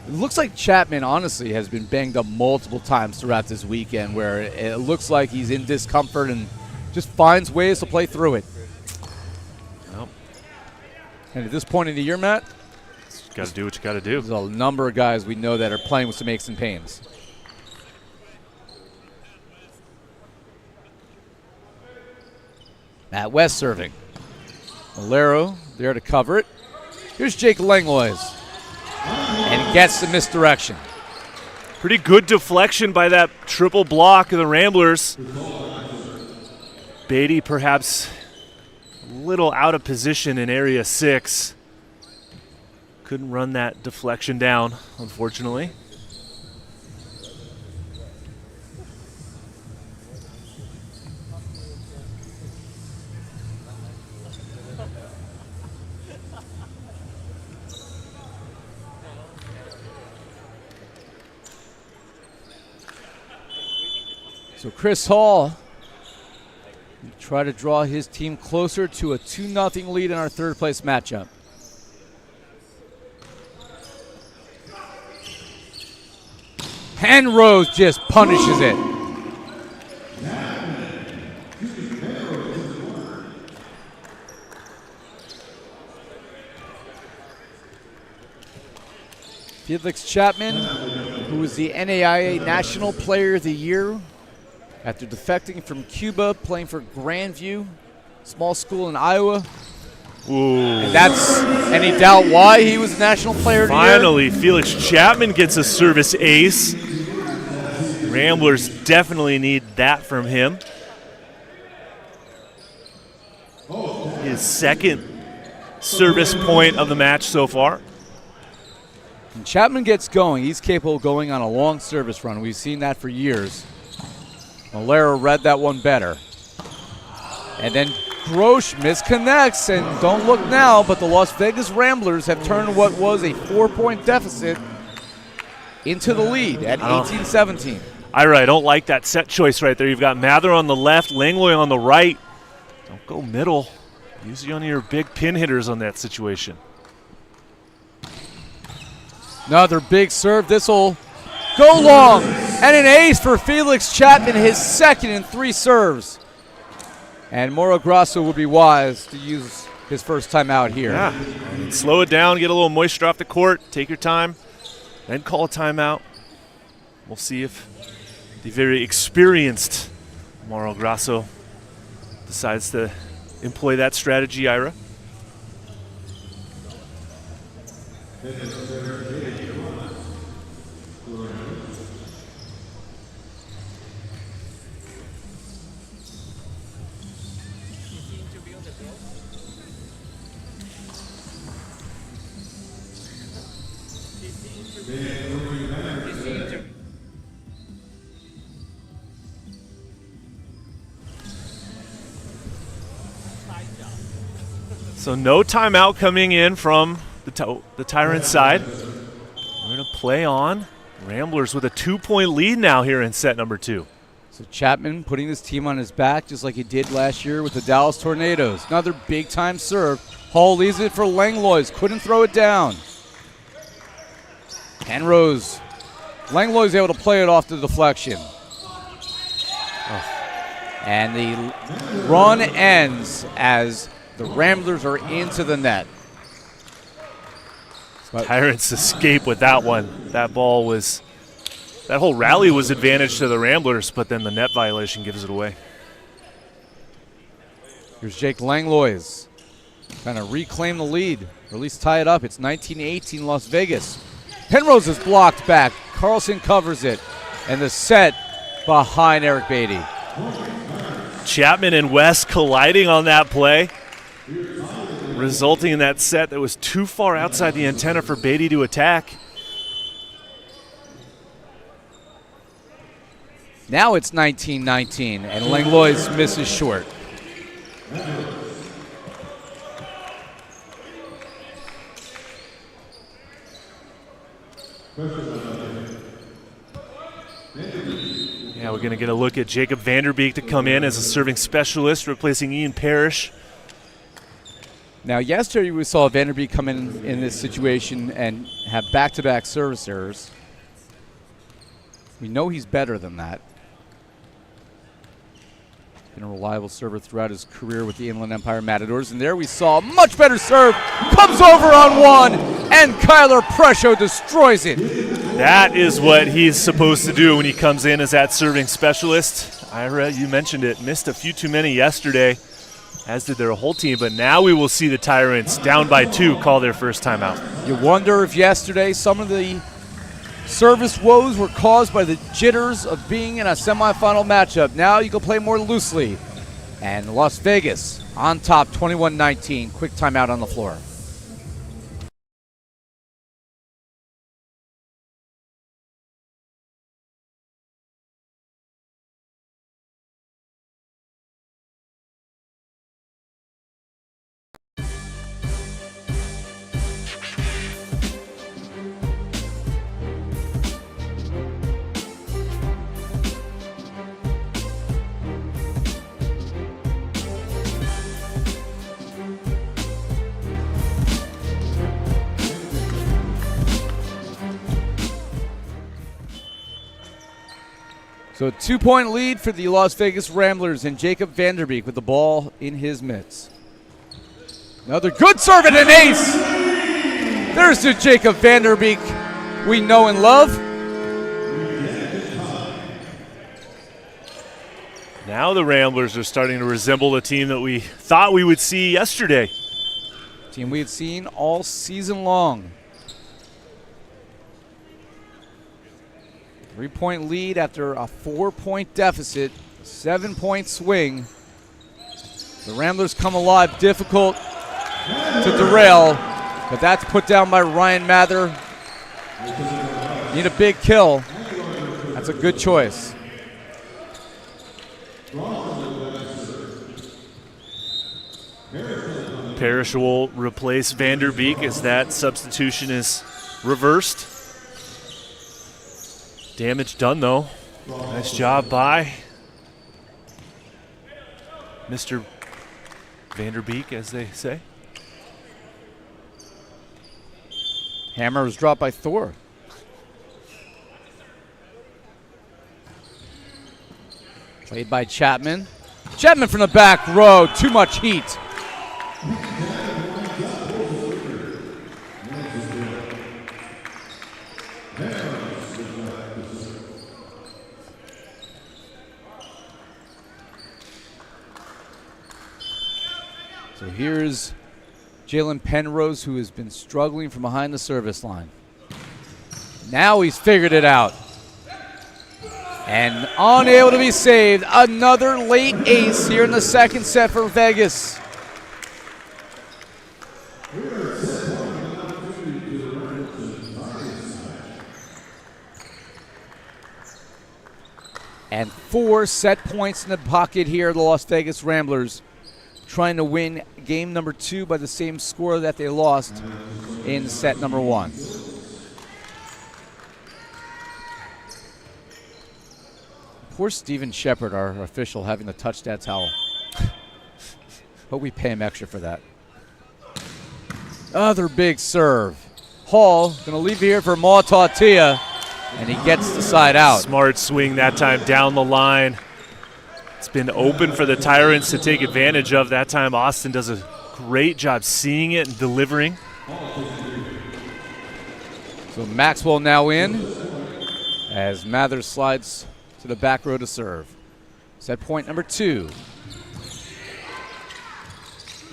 It looks like Chapman, honestly, has been banged up multiple times throughout this weekend where it looks like he's in discomfort and just finds ways to play through it. Well, and at this point in the year, Matt, you got to do what you got to do. There's a number of guys we know that are playing with some aches and pains. Matt West serving. Malero there to cover it. Here's Jake Langlois. And gets the misdirection. Pretty good deflection by that triple block of the Ramblers. Beatty perhaps a little out of position in area 6. Couldn't run that deflection down, unfortunately. So Chris Hall will try to draw his team closer to a 2-0 lead in our third place matchup. And Rose just punishes it. Felix Chapman, who was the NAIA National Player of the Year after defecting from Cuba, playing for Grandview, small school in Iowa. Ooh. And that's any doubt why he was National Player of the Year? Finally, Felix Chapman gets a service ace. Ramblers definitely need that from him. His second service point of the match so far. When Chapman gets going, he's capable of going on a long service run. We've seen that for years. Malera read that one better. And then Grosh misconnects, and don't look now, but the Las Vegas Ramblers have turned what was a 4-point deficit into the lead at 18-17. Ira, I don't like that set choice right there. You've got Mather on the left, Langlois on the right. Don't go middle. Use one of your big pin hitters on that situation. Another big serve. This will go long. And an ace for Felix Chapman, his second in 3 serves. And Mauro Grasso would be wise to use his first time out here. Yeah. And slow it down, get a little moisture off the court, take your time, then call a timeout. We'll see if the very experienced Mauro Grasso decides to employ that strategy, Ira. So no timeout coming in from the Tyrants side. We're going to play on. Ramblers with a 2-point lead now here in set number 2. So Chapman putting his team on his back just like he did last year with the Dallas Tornadoes. Another big-time serve. Hall leaves it for Langlois. Couldn't throw it down. Penrose. Langlois able to play it off the deflection. And the run ends as the Ramblers are into the net. Tyrants escape with that one. That whole rally was advantage to the Ramblers, but then the net violation gives it away. Here's Jake Langlois trying to reclaim the lead, or at least tie it up. It's 19-18 Las Vegas. Penrose is blocked back. Carlson covers it, and the set behind Eric Beatty. Chapman and West colliding on that play, resulting in that set that was too far outside the antenna for Beatty to attack. Now it's 19-19, and Langlois misses short. Yeah, we're going to get a look at Jacob Vanderbeek to come in as a serving specialist, replacing Ian Parrish. Now, yesterday we saw Vanderbeek come in this situation and have back-to-back service errors. We know he's better than that. Been a reliable server throughout his career with the Inland Empire Matadors. And there we saw a much better serve. Comes over on one, and Kyler Presho destroys it. That is what he's supposed to do when he comes in as that serving specialist. Ira, you mentioned it, missed a few too many yesterday, as did their whole team. But now we will see the Tyrants, down by 2, call their first timeout. You wonder if yesterday some of the service woes were caused by the jitters of being in a semifinal matchup. Now you can play more loosely. And Las Vegas on top, 21-19. Quick timeout on the floor. So a 2-point lead for the Las Vegas Ramblers, and Jacob Vanderbeek with the ball in his mitts. Another good serve and an ace. There's the Jacob Vanderbeek we know and love. Now the Ramblers are starting to resemble the team that we thought we would see yesterday. Team we had seen all season long. 3-point lead after a 4-point deficit, 7-point swing. The Ramblers come alive, difficult to derail, but that's put down by Ryan Mather. Need a big kill. That's a good choice. Parrish will replace Vanderbeek as that substitution is reversed. Damage done, though. Nice job by Mr. Vanderbeek, as they say. Hammer was dropped by Thor. Played by Chapman. Chapman from the back row. Too much heat. So here's Jalen Penrose, who has been struggling from behind the service line. Now he's figured it out. And unable to be saved. Another late ace here in the second set for Vegas. And 4 set points in the pocket here, the Las Vegas Ramblers trying to win game number 2 by the same score that they lost in set number 1. Poor Steven Shepard, our official, having to touch that towel. But we pay him extra for that. Other big serve. Hall going to leave here for Mautatia, and he gets the side out. Smart swing that time down the line. It's been open for the Tyrants to take advantage of. That time Austin does a great job seeing it and delivering. So Maxwell now in as Mathers slides to the back row to serve. Set point number 2.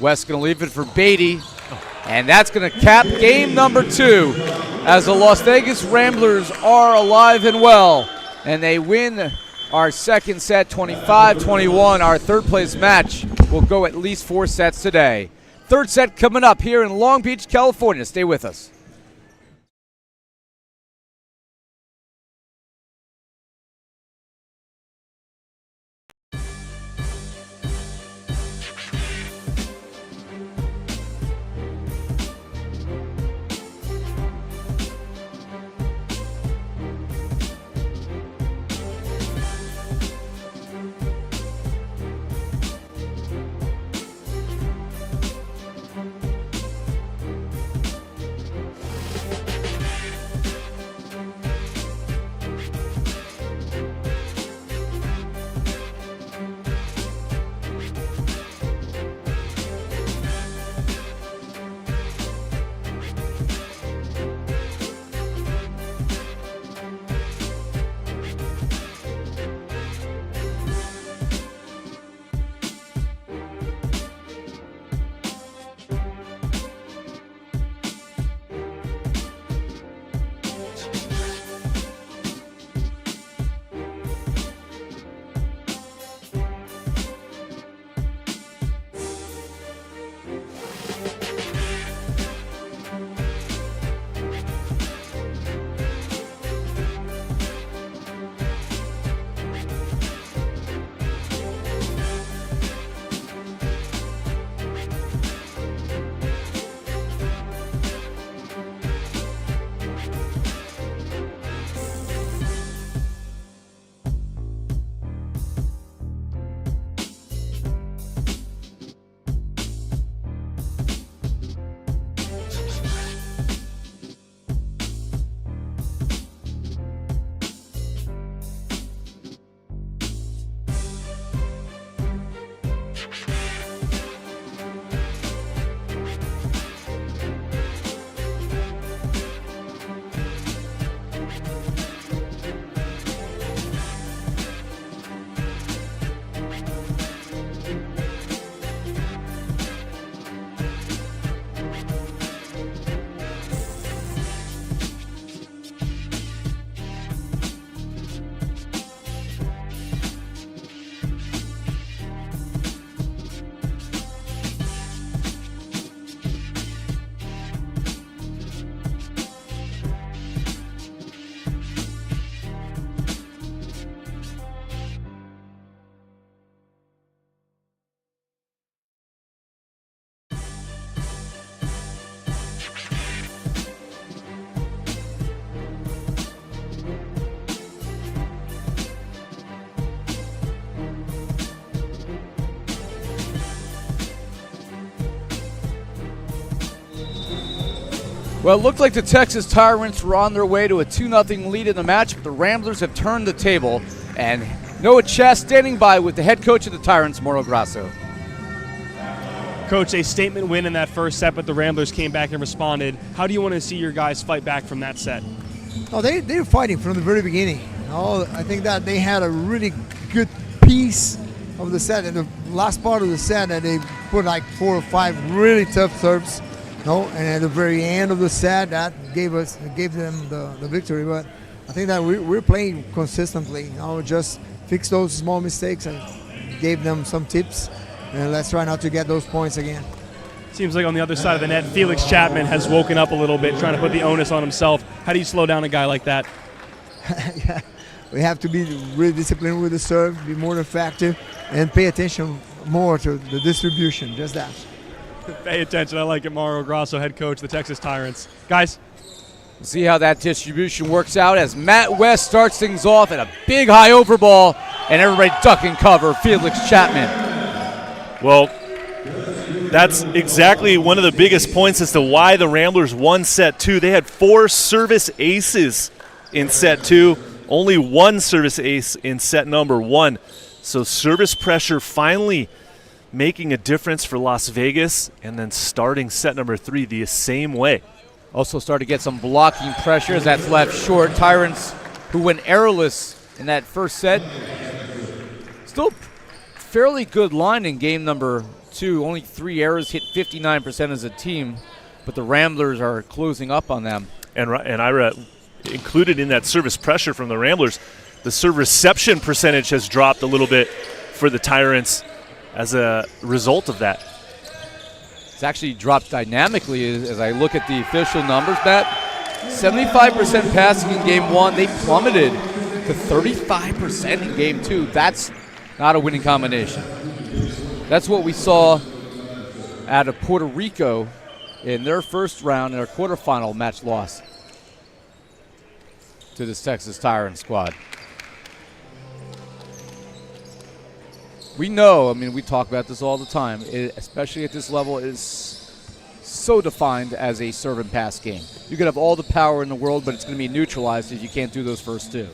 West going to leave it for Beatty, and that's going to cap game number 2 as the Las Vegas Ramblers are alive and well, and they win our second set 25-21. Our third place match will go at least 4 sets today. Third set coming up here in Long Beach, California. Stay with us. Well, it looked like the Texas Tyrants were on their way to a 2-0 lead in the match, but the Ramblers have turned the table, and Noah Chess standing by with the head coach of the Tyrants, Mauro Grasso. Coach, a statement win in that first set, but the Ramblers came back and responded. How do you want to see your guys fight back from that set? Oh, they were fighting from the very beginning. I think that they had a really good piece of the set in the last part of the set, and they put like 4 or 5 really tough serves. And at the very end of the set, that gave them the victory. But I think that we're playing consistently. Just fix those small mistakes and gave them some tips. And let's try not to get those points again. Seems like on the other side of the net, Felix Chapman has woken up a little bit, trying to put the onus on himself. How do you slow down a guy like that? Yeah, we have to be really disciplined with the serve, be more effective, and pay attention more to the distribution. Just that. Pay attention. I like it. Mario Grasso, head coach of the Texas Tyrants. Guys. See how that distribution works out as Matt West starts things off at a big high over ball, and everybody duck and cover Felix Chapman. Well, that's exactly one of the biggest points as to why the Ramblers won set 2. They had 4 service aces in set 2, only 1 service ace in set number 1. So service pressure finally making a difference for Las Vegas, and then starting set number 3 the same way. Also started to get some blocking pressure as that's left short. Tyrants, who went errorless in that first set, still fairly good line in game number 2. Only 3 errors, hit 59% as a team, but the Ramblers are closing up on them. And Ira, included in that service pressure from the Ramblers, the serve reception percentage has dropped a little bit for the Tyrants as a result of that. It's actually dropped dynamically as I look at the official numbers, Matt. 75% passing in game 1. They plummeted to 35% in game 2. That's not a winning combination. That's what we saw out of Puerto Rico in their first round in their quarterfinal match loss to this Texas Tyrant squad. We know, I mean, we talk about this all the time, especially at this level, it is so defined as a serve and pass game. You could have all the power in the world, but it's going to be neutralized if you can't do those first 2.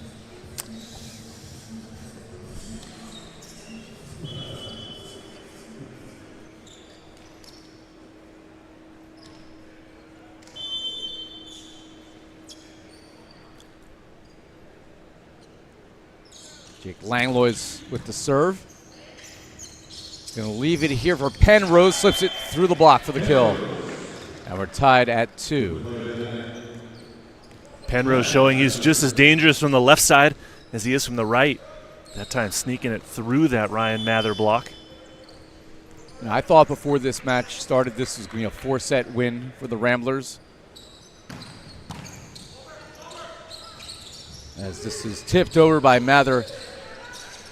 Jake Langlois with the serve. Going to leave it here for Penrose, slips it through the block for the kill. And we're tied at 2. Penrose showing he's just as dangerous from the left side as he is from the right. That time sneaking it through that Ryan Mather block. Now, I thought before this match started this was going to be a 4-set win for the Ramblers. As this is tipped over by Mather.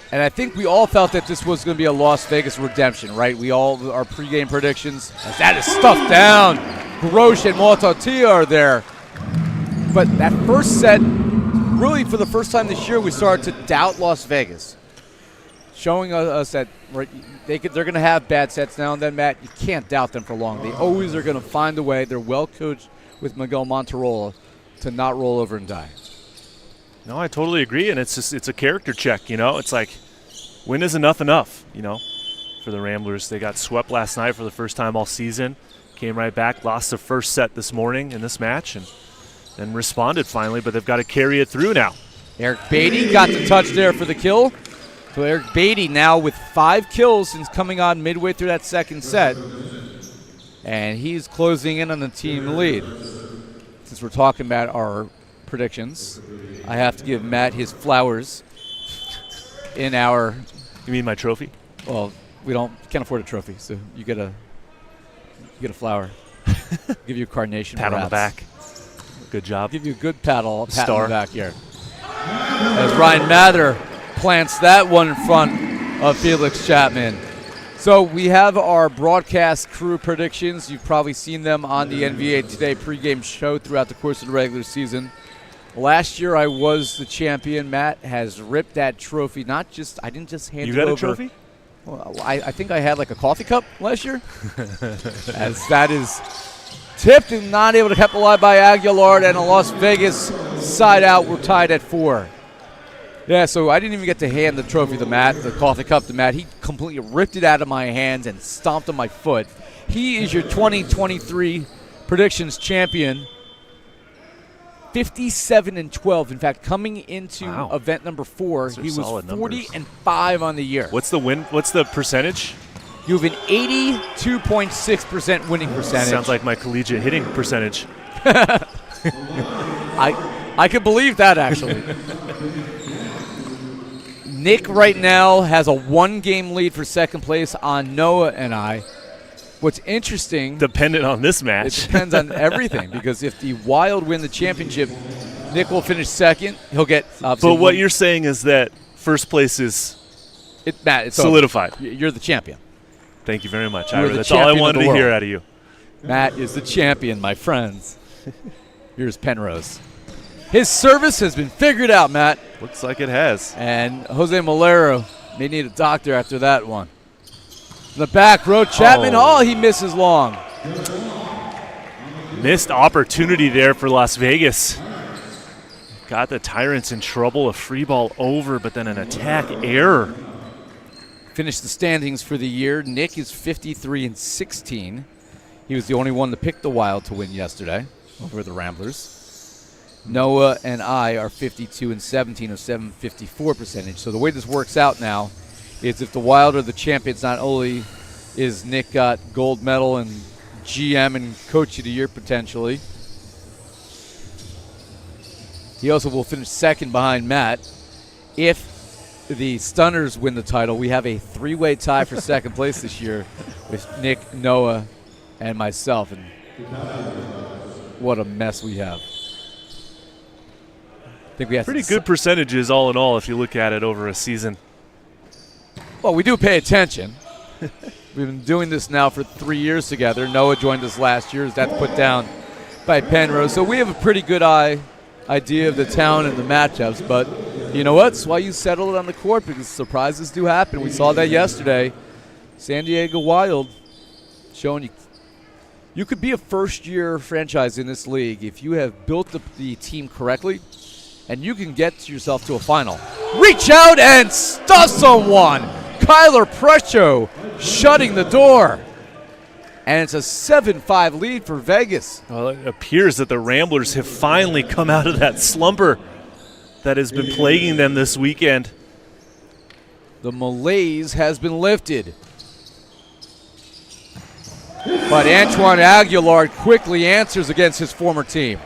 And I think we all felt that this was going to be a Las Vegas redemption, right? We all, our pregame predictions, as that is stuffed down. Grosh and Motautia are there. But that first set, really for the first time this year, we started to doubt Las Vegas. Showing us that they're going to have bad sets now and then, Matt. You can't doubt them for long. They always are going to find a way. They're well coached with Miguel Monterola to not roll over and die. No, I totally agree, and it's a character check, you know. It's like, when is enough, you know, for the Ramblers. They got swept last night for the first time all season, came right back, lost the first set this morning in this match, and then responded finally, but they've got to carry it through now. Eric Beatty got the touch there for the kill. So Eric Beatty now with 5 kills since coming on midway through that second set, and he's closing in on the team lead. Since we're talking about our predictions, I have to give Matt his flowers in our... You mean my trophy? Well, we can't afford a trophy, so you get a flower. Give you a carnation. Pat on the back. Good job. Give you a good pat on Star. the back here. As Ryan Mather plants that one in front of Felix Chapman. So we have our broadcast crew predictions. You've probably seen them on the NVA Today pregame show throughout the course of the regular season. Last year I was the champion. Matt has ripped that trophy. I didn't just hand it over. You got a trophy? Well, I think I had like a coffee cup last year. As that is tipped and not able to keep alive by Aguilar, and a Las Vegas side out. We're tied at 4. Yeah, so I didn't even get to hand the trophy to Matt, the coffee cup to Matt. He completely ripped it out of my hands and stomped on my foot. He is your 2023 predictions champion. 57-12. In fact, coming into event number 4, he was 40-5 on the year. What's the win? What's the percentage? You have an 82.6% winning percentage. Sounds like my collegiate hitting percentage. I could believe that, actually. Nick right now has a 1-game lead for second place on Noah and I. What's interesting... Dependent on this match. It depends on everything, because if the Wild win the championship, Nick will finish second. He'll get... But what you're saying is that first place is Matt, it's solidified. You're the champion. Thank you very much, You are Ira. the That's all I champion of wanted the to hear world. out of you. Matt is the champion, my friends. Here's Penrose. His service has been figured out, Matt. Looks like it has. And Jose Malero may need a doctor after that one. In the back row, Chapman. Oh, he misses long. Missed opportunity there for Las Vegas. Got the Tyrants in trouble. A free ball over, but then an attack error. Finished the standings for the year. Nick is 53-16. He was the only one to pick the Wild to win yesterday over the Ramblers. Noah and I are 52-17, or 754 percentage. So the way this works out now is if the Wild are the champions, not only is Nick got gold medal and GM and Coach of the Year potentially, he also will finish second behind Matt. If the Stunners win the title, we have a three-way tie for second place this year with Nick, Noah, and myself. And what a mess we have. I think we have Pretty good percentages all in all if you look at it over a season. Well, we do pay attention. We've been doing this now for 3 years together. Noah joined us last year. That's put down by Penrose. So we have a pretty good idea of the town and the matchups. But you know what? It's why you settle it on the court, because surprises do happen. We saw that yesterday. San Diego Wild showing you could be a first-year franchise in this league if you have built the team correctly, and you can get yourself to a final. Reach out and stuff someone. Kyler Prescio shutting the door. And it's a 7-5 lead for Vegas. Well, it appears that the Ramblers have finally come out of that slumber that has been plaguing them this weekend. The malaise has been lifted. But Antoine Aguilar quickly answers against his former team.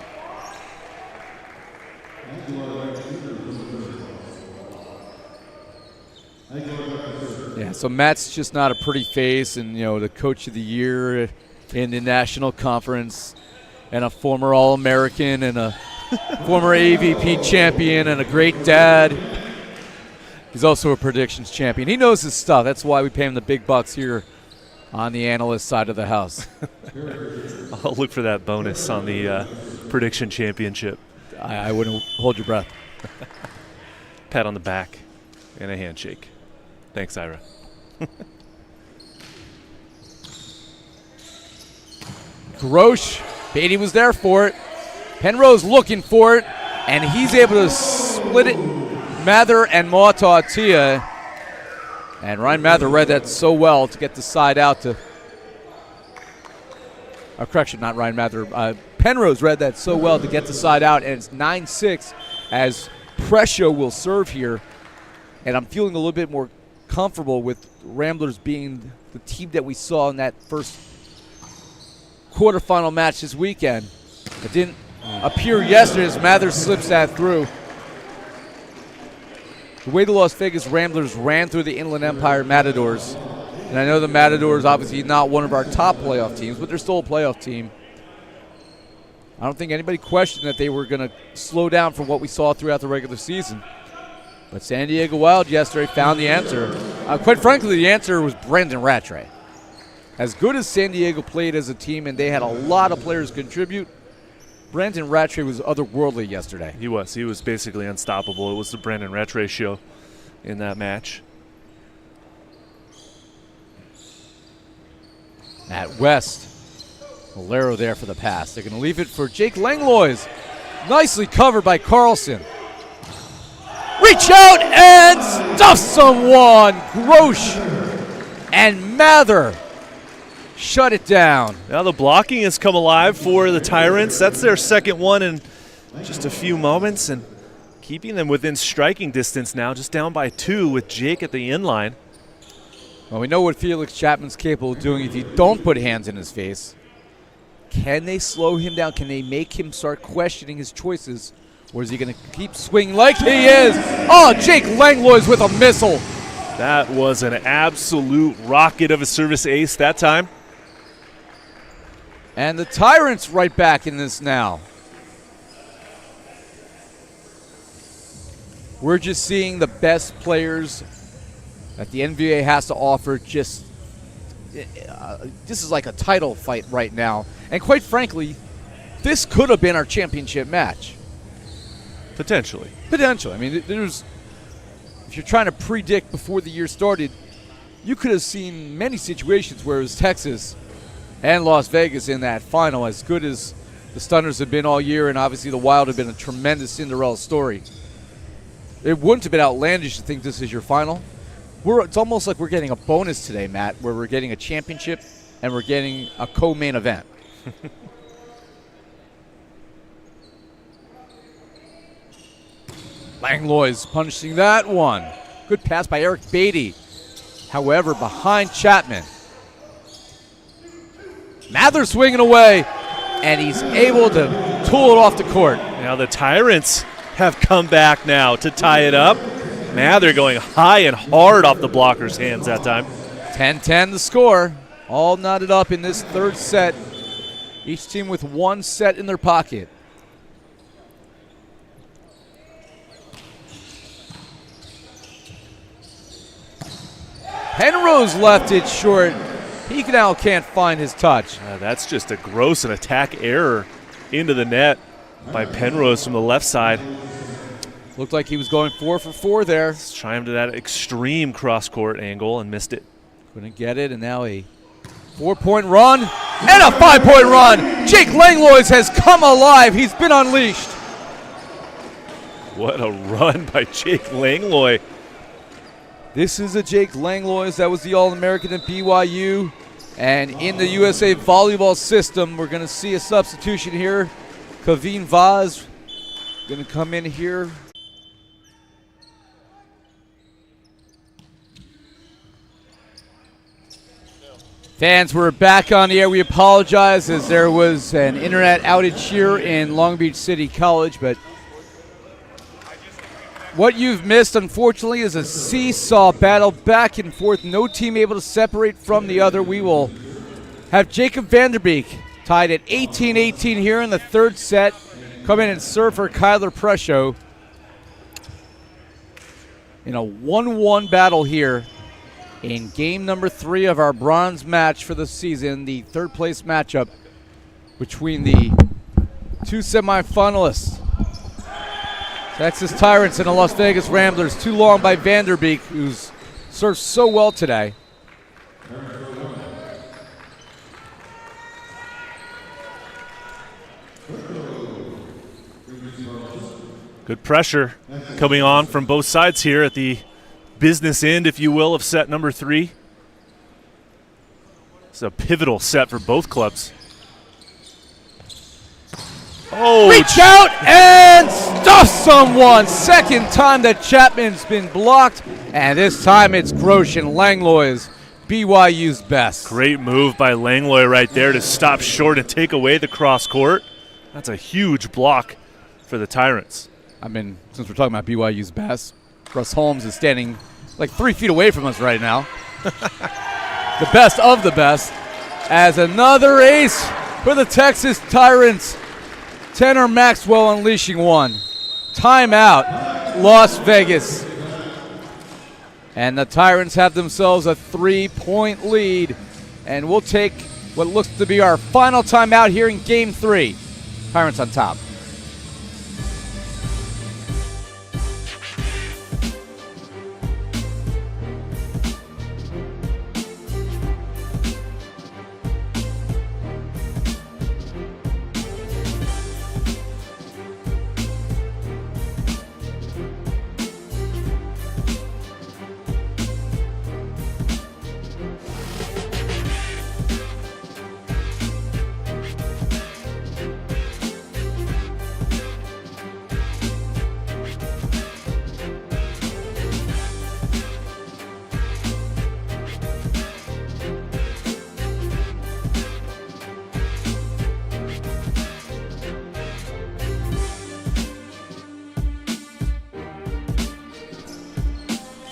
Yeah, so Matt's just not a pretty face, and the Coach of the Year in the National Conference, and a former All-American, and a former AVP champion, and a great dad. He's also a predictions champion. He knows his stuff. That's why we pay him the big bucks here on the analyst side of the house. I'll look for that bonus on the prediction championship. I wouldn't hold your breath. Pat on the back and a handshake. Thanks, Ira. Grosh, Beatty was there for it. Penrose looking for it, and he's able to split it. Mather and Moatatia. And Ryan Mather read that so well to get the side out to. Correction, not Ryan Mather. Penrose read that so well to get the side out, and it's 9-6 as Prescio will serve here. And I'm feeling a little bit more comfortable with Ramblers being the team that we saw in that first quarterfinal match this weekend. It didn't appear yesterday as Mather slips that through. The way the Las Vegas Ramblers ran through the Inland Empire Matadors, and I know the Matadors obviously not one of our top playoff teams, but they're still a playoff team. I don't think anybody questioned that they were going to slow down from what we saw throughout the regular season. But San Diego Wild yesterday found the answer. Quite frankly, the answer was Brendan Rattray. As good as San Diego played as a team, and they had a lot of players contribute, Brendan Rattray was otherworldly yesterday. He was. He was basically unstoppable. It was the Brendan Rattray show in that match. At West, Valero there for the pass. They're going to leave it for Jake Langlois. Nicely covered by Carlson. Reach out and stuff someone. Grosh and Mather shut it down. Now the blocking has come alive for the Tyrants. That's their second one in just a few moments, and keeping them within striking distance now, just down by 2 with Jake at the inline. Well, we know what Felix Chapman's capable of doing if you don't put hands in his face. Can they slow him down? Can they make him start questioning his choices? Or is he going to keep swinging like he is? Oh, Jake Langlois with a missile. That was an absolute rocket of a service ace that time. And the Tyrants right back in this now. We're just seeing the best players that the NVA has to offer just this is like a title fight right now. And quite frankly, this could have been our championship match. Potentially. Potentially. I mean, if you're trying to predict before the year started, you could have seen many situations where it was Texas and Las Vegas in that final, as good as the Stunners have been all year, and obviously the Wild have been a tremendous Cinderella story. It wouldn't have been outlandish to think this is your final. It's almost like we're getting a bonus today, Matt, where we're getting a championship and we're getting a co-main event. Langlois punishing that one. Good pass by Eric Beatty. However, behind Chapman. Mather swinging away, and he's able to tool it off the court. Now the Tyrants have come back now to tie it up. Mather going high and hard off the blocker's hands that time. 10-10 the score. All knotted up in this third set. Each team with one set in their pocket. Penrose left it short. He now can't find his touch. That's just a gross and attack error into the net by Penrose from the left side. Looked like he was going 4 for 4 there. Let's try him to that extreme cross-court angle and missed it. Couldn't get it, and now a 4-point run and a 5-point run. Jake Langlois has come alive. He's been unleashed. What a run by Jake Langlois. This is a Jake Langlois that was the All-American at BYU. And in the USA volleyball system, we're going to see a substitution here. Kaveen Vaz going to come in here. Fans, we're back on the air. We apologize as there was an internet outage here in Long Beach City College, but what you've missed, unfortunately, is a seesaw battle back and forth. No team able to separate from the other. We will have Jacob Vanderbeek tied at 18-18 here in the third set. Come in and serve for Kyler Presho in a 1-1 battle here in game number 3 of our bronze match for the season, the third place matchup between the two semifinalists. Texas Tyrants and the Las Vegas Ramblers. Too long by Vanderbeek, who's served so well today. Good pressure coming on from both sides here at the business end, if you will, of set number 3. It's a pivotal set for both clubs. Oh, reach out and stuff someone. Second time that Chapman's been blocked, and this time it's Grosjean Langlois, BYU's best. Great move by Langlois right there to stop short and take away the cross court. That's a huge block for the Tyrants. I mean, since we're talking about BYU's best, Russ Holmes is standing like 3 feet away from us right now. The best of the best, as another ace for the Texas Tyrants. Tanner Maxwell unleashing one. Timeout, Las Vegas. And the Tyrants have themselves a 3-point lead. And we'll take what looks to be our final timeout here in game 3. Tyrants on top.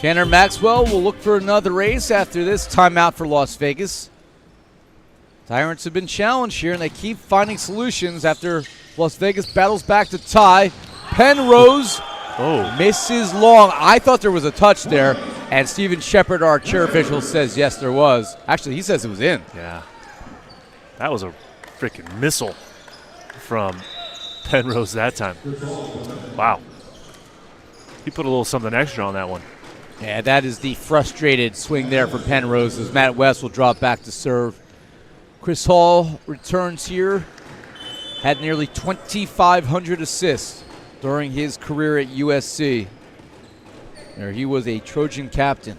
Tanner Maxwell will look for another ace after this timeout for Las Vegas. Tyrants have been challenged here, and they keep finding solutions after Las Vegas battles back to tie. Penrose misses long. I thought there was a touch there. And Steven Shepard, our chair official, says yes, there was. Actually, he says it was in. Yeah. That was a freaking missile from Penrose that time. Wow. He put a little something extra on that one. Yeah, that is the frustrated swing there for Penrose as Matt West will drop back to serve. Chris Hall returns here. Had nearly 2,500 assists during his career at USC. There, he was a Trojan captain.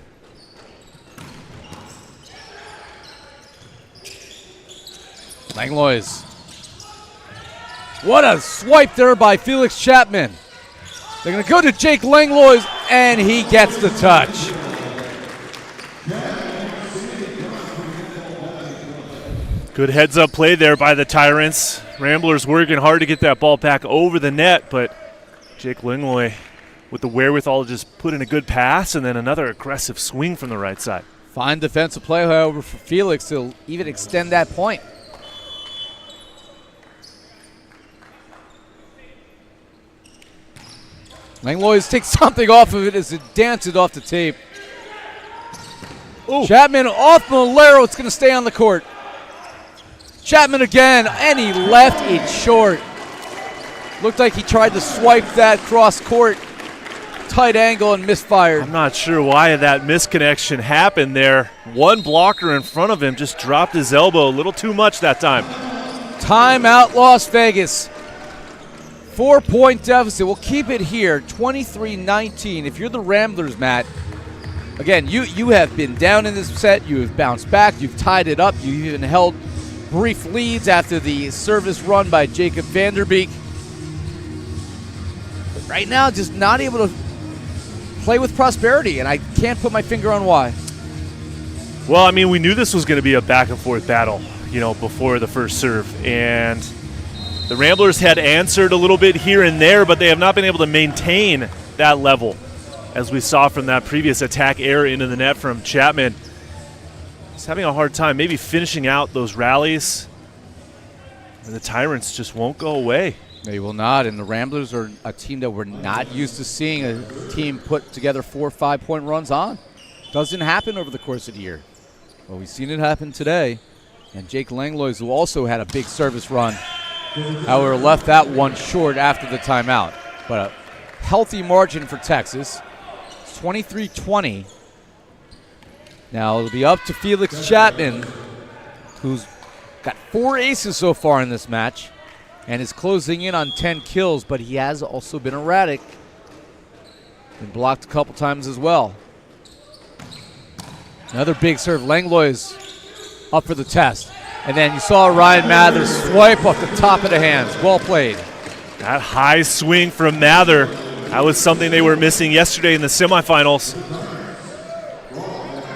Langlois. What a swipe there by Felix Chapman. They're going to go to Jake Langlois, and he gets the touch. Good heads-up play there by the Tyrants. Ramblers working hard to get that ball back over the net, but Jake Langlois with the wherewithal to just put in a good pass and then another aggressive swing from the right side. Fine defensive play, however, for Felix to even extend that point. Langlois takes something off of it as it dances off the tape. Ooh. Chapman off Malero. It's going to stay on the court. Chapman again, and he left it short. Looked like he tried to swipe that cross court. Tight angle and misfired. I'm not sure why that misconnection happened there. One blocker in front of him just dropped his elbow a little too much that time. Timeout Las Vegas. 4-point deficit. We'll keep it here, 23-19. If you're the Ramblers, Matt, again, you have been down in this set. You have bounced back. You've tied it up. You even held brief leads after the service run by Jacob Vanderbeek. But right now, just not able to play with prosperity, and I can't put my finger on why. Well, I mean, we knew this was going to be a back-and-forth battle, before the first serve, and the Ramblers had answered a little bit here and there, but they have not been able to maintain that level, as we saw from that previous attack error into the net from Chapman. He's having a hard time maybe finishing out those rallies, and the Tyrants just won't go away. They will not, and the Ramblers are a team that we're not used to seeing a team put together 4 or 5 point runs on. Doesn't happen over the course of the year. Well, we've seen it happen today, and Jake Langlois, who also had a big service run, however, left that one short after the timeout. But a healthy margin for Texas. It's 23-20. Now it'll be up to Felix Chapman, who's got 4 aces so far in this match and is closing in on 10 kills, but he has also been erratic. Been blocked a couple times as well. Another big serve. Langlois up for the test. And then you saw Ryan Mathers swipe off the top of the hands. Well played. That high swing from Mather, that was something they were missing yesterday in the semifinals.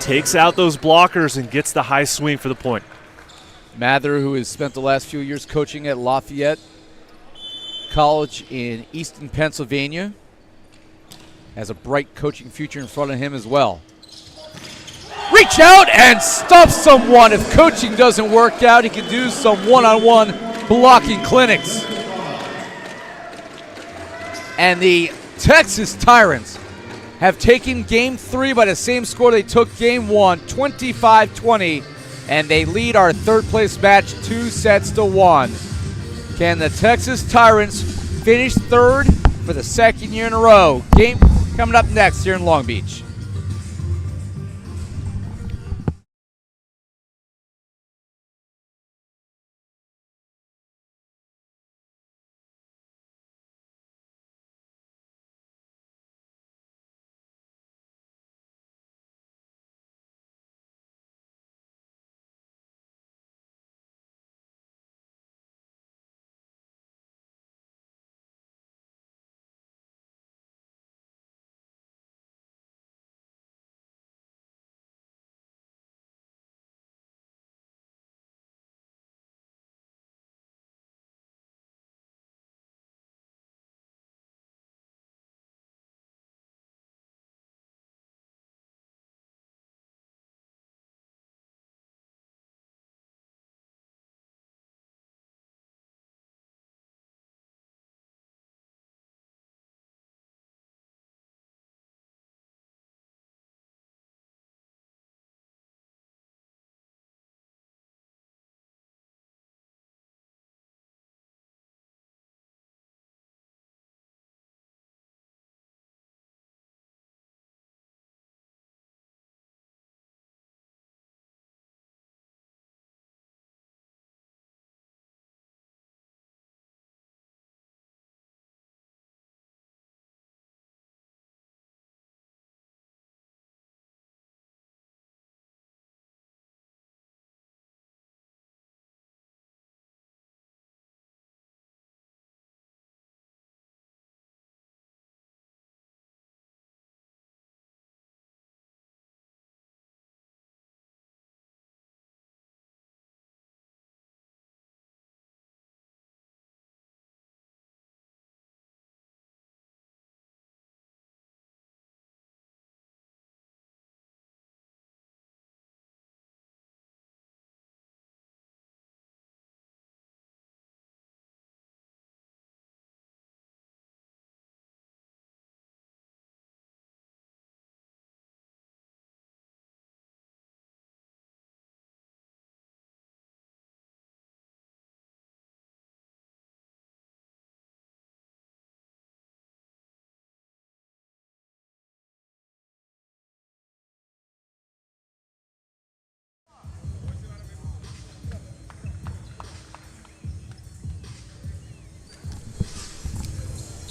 Takes out those blockers and gets the high swing for the point. Mather, who has spent the last few years coaching at Lafayette College in Easton, Pennsylvania, has a bright coaching future in front of him as well. Reach out and stuff someone. If coaching doesn't work out, he can do some one-on-one blocking clinics. And the Texas Tyrants have taken Game 3 by the same score they took Game 1, 25-20, and they lead our third-place match 2-1. Can the Texas Tyrants finish third for the second year in a row? Game coming up next here in Long Beach.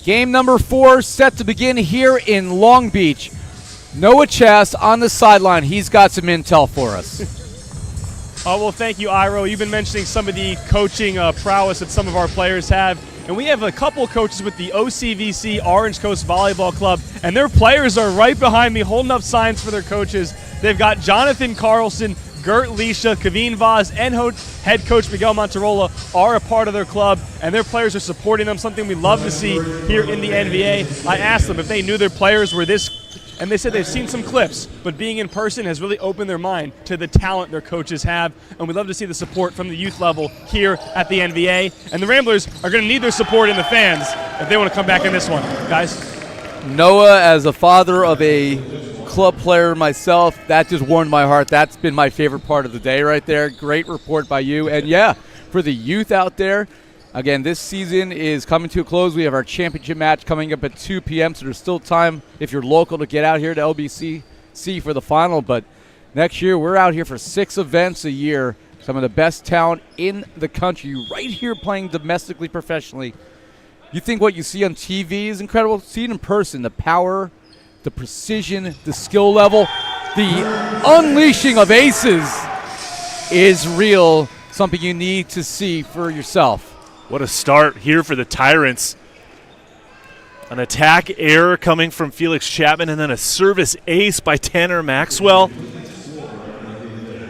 Game number 4 set to begin here in Long Beach. Noah Chast on the sideline. He's got some intel for us. Oh, well, thank you, Iro. You've been mentioning some of the coaching prowess that some of our players have. And we have a couple coaches with the OCVC Orange Coast Volleyball Club, and their players are right behind me holding up signs for their coaches. They've got Jonathan Carlson, Gert Leisha, Kaveen Vaz, and head coach Miguel Monterola are a part of their club, and their players are supporting them, something we love to see here in the NVA. I asked them if they knew their players were this, and they said they've seen some clips, but being in person has really opened their mind to the talent their coaches have, and we love to see the support from the youth level here at the NVA. And the Ramblers are going to need their support in the fans if they want to come back in this one. Guys? Noah, as a father of a club player myself, that just warmed my heart. That's been my favorite part of the day right there. Great report by you. And yeah, for the youth out there, again, this season is coming to a close. We have our championship match coming up at 2 p.m., so there's still time if you're local to get out here to LBCC for the final. But next year, we're out here for 6 events a year. Some of the best talent in the country right here playing domestically, professionally. You think what you see on TV is incredible? See it in person, the power, the precision, the skill level, the unleashing of aces is real, something you need to see for yourself. What a start here for the Tyrants. An attack error coming from Felix Chapman, and then a service ace by Tanner Maxwell.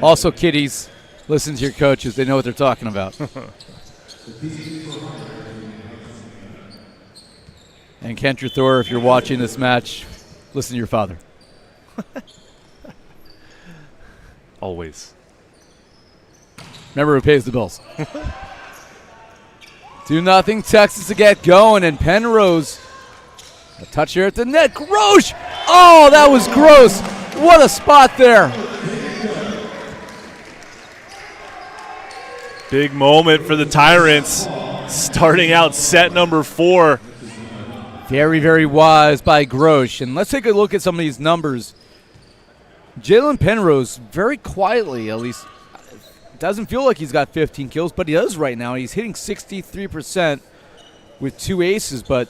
Also, kiddies, listen to your coaches. They know what they're talking about. And Kendra Thor, if you're watching this match, listen to your father. Always. Remember who pays the bills. 2-0 Texas to get going, and Penrose a touch here at the net. Grosh! Oh, that was gross. What a spot there. Big moment for the Tyrants, starting out set number 4. Very, very wise by Grosh. And let's take a look at some of these numbers. Jalen Penrose, very quietly, at least, doesn't feel like he's got 15 kills, but he does right now. He's hitting 63% with 2 aces, but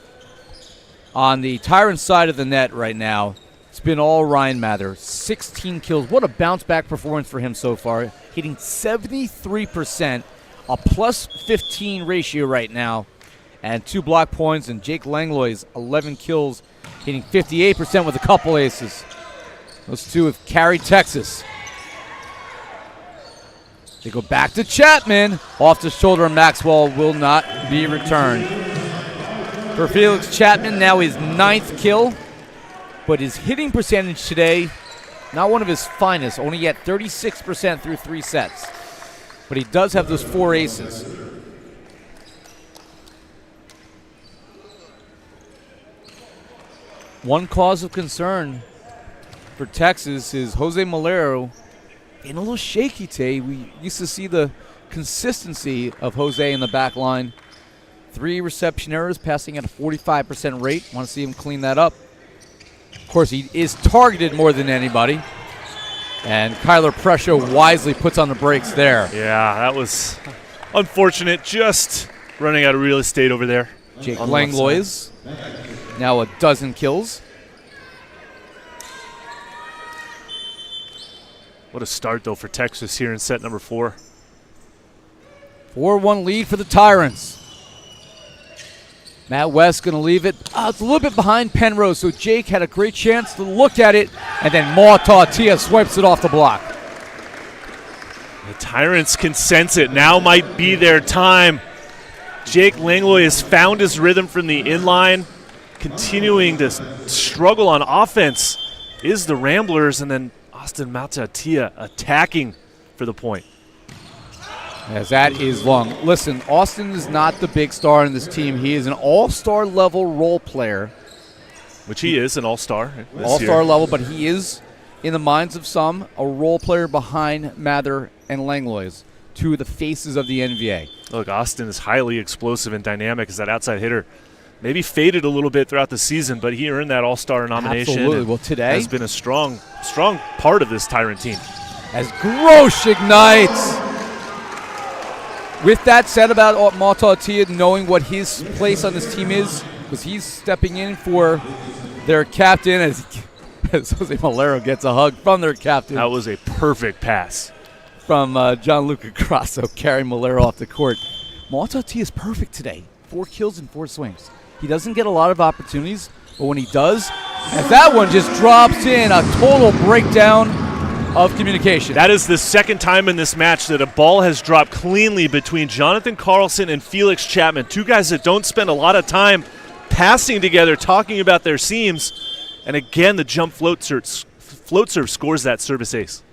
on the Tyrant side of the net right now, it's been all Ryan Mather. 16 kills. What a bounce-back performance for him so far. Hitting 73%, a plus 15 ratio right now, and 2 block points. And Jake Langlois, 11 kills, hitting 58% with a couple aces. Those 2 have carried Texas. They go back to Chapman. Off the shoulder, and Maxwell will not be returned. For Felix Chapman, now his 9th kill, but his hitting percentage today, not one of his finest, only at 36% through 3 sets. But he does have those 4 aces. One cause of concern for Texas is Jose Malero being a little shaky today. We used to see the consistency of Jose in the back line. 3 reception errors, passing at a 45% rate. Want to see him clean that up. Of course, he is targeted more than anybody. And Kyler Presho wisely puts on the brakes there. Yeah, that was unfortunate. Just running out of real estate over there. Jake Langlois, now a 12 kills. What a start, though, for Texas here in set number 4. 4-1 lead for the Tyrants. Matt West going to leave it. It's a little bit behind Penrose, so Jake had a great chance to look at it, and then Mauta swipes it off the block. The Tyrants can sense it. Now might be their time. Jake Langlois has found his rhythm from the inline, continuing to struggle on offense is the Ramblers, and then Austin Matatia attacking for the point. As that is long. Listen, Austin is not the big star in this team. He is an all-star level role player. Which he is, an all-star. All-star level, but he is, in the minds of some, a role player behind Mather and Langlois, 2 of the faces of the NVA. Look, Austin is highly explosive and dynamic as that outside hitter. Maybe faded a little bit throughout the season, but he earned that all-star nomination. Absolutely. Well, today has been a strong part of this Tyrant team. As Grosh ignites. With that said about Mauta, knowing what his place on this team is, because he's stepping in for their captain as Jose Malero gets a hug from their captain. That was a perfect pass From Gianluca Grasso carrying Malero off the court. Maltati is perfect today. 4 kills and 4 swings. He doesn't get a lot of opportunities, but when he does, as that one just drops in, a total breakdown of communication. That is the second time in this match that a ball has dropped cleanly between Jonathan Carlson and Felix Chapman, 2 guys that don't spend a lot of time passing together, talking about their seams. And again, the jump float serve scores that service ace.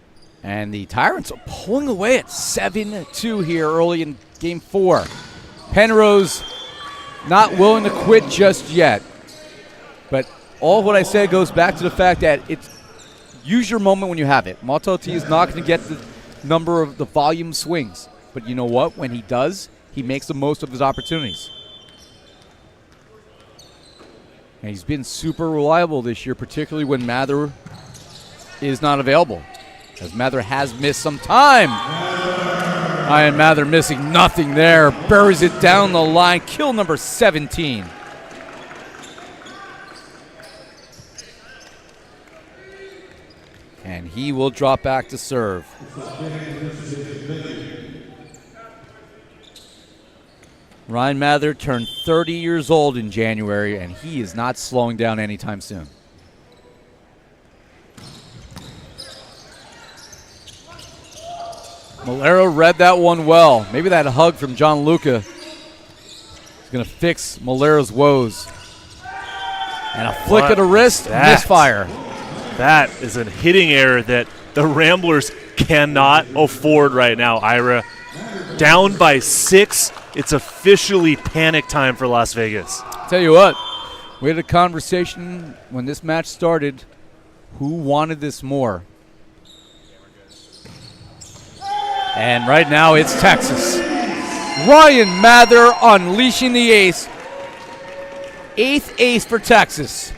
And the Tyrants are pulling away at 7-2 here early in Game 4. Penrose not willing to quit just yet. But all what I said goes back to the fact that it's use your moment when you have it. Maltati is not going to get the number of the volume swings. But you know what? When he does, he makes the most of his opportunities. And he's been super reliable this year, particularly when Mather is not available, as Mather has missed some time. Ryan Mather missing nothing there. Buries it down the line. Kill number 17. And he will drop back to serve. Ryan Mather turned 30 years old in January, and he is not slowing down anytime soon. Malero read that one well. Maybe that hug from Gianluca is going to fix Malero's woes. And a flick of the wrist, misfire. That is a hitting error that the Ramblers cannot afford right now, Ira. Down by 6. It's officially panic time for Las Vegas. Tell you what, we had a conversation when this match started. Who wanted this more? And right now it's Texas. Ryan Mather unleashing the ace. 8th ace for Texas.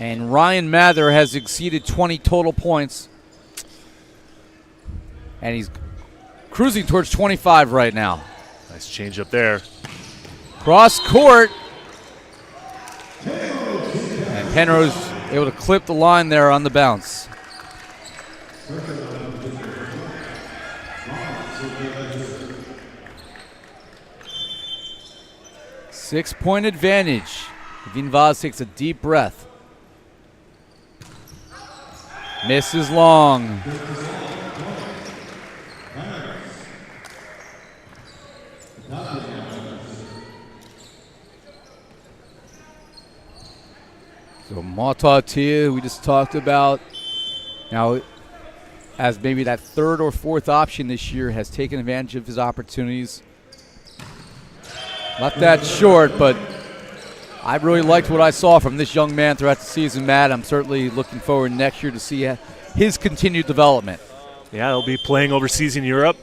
And Ryan Mather has exceeded 20 total points. And he's cruising towards 25 right now. Nice change up there. Cross court. And Penrose able to clip the line there on the bounce. Six-point advantage. Devin Vaz takes a deep breath. Misses long. So Maltati, we just talked about, now as maybe that 3rd or 4th option this year, has taken advantage of his opportunities. Left that short, but I really liked what I saw from this young man throughout the season, Matt. I'm certainly looking forward next year to see his continued development. Yeah, he'll be playing overseas in Europe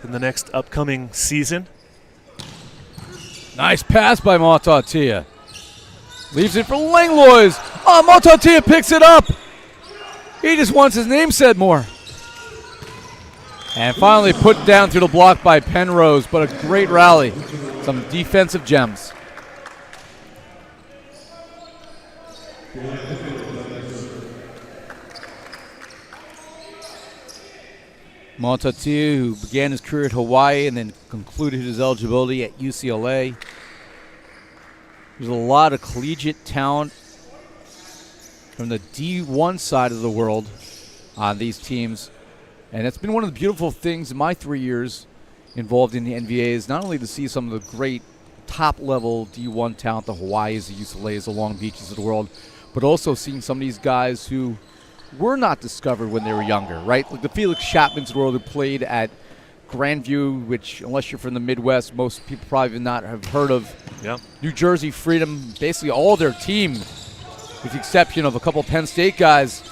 in the next upcoming season. Nice pass by Maltati. Leaves it for Langlois. Oh, Maltati picks it up. He just wants his name said more. And finally put down through the block by Penrose, but a great rally. Some defensive gems. Maltati, who began his career at Hawaii and then concluded his eligibility at UCLA. There's a lot of collegiate talent from the D1 side of the world on these teams. And it's been one of the beautiful things in my 3 years involved in the NVA is not only to see some of the great top-level D1 talent, the Hawaiis, the UCLAs, the Long Beaches of the world, but also seeing some of these guys who were not discovered when they were younger, right? Like the Felix Chapmans of the world who played at Grandview, which, unless you're from the Midwest, most people probably not have heard of. Yep. New Jersey Freedom, basically all their team, with the exception of a couple Penn State guys,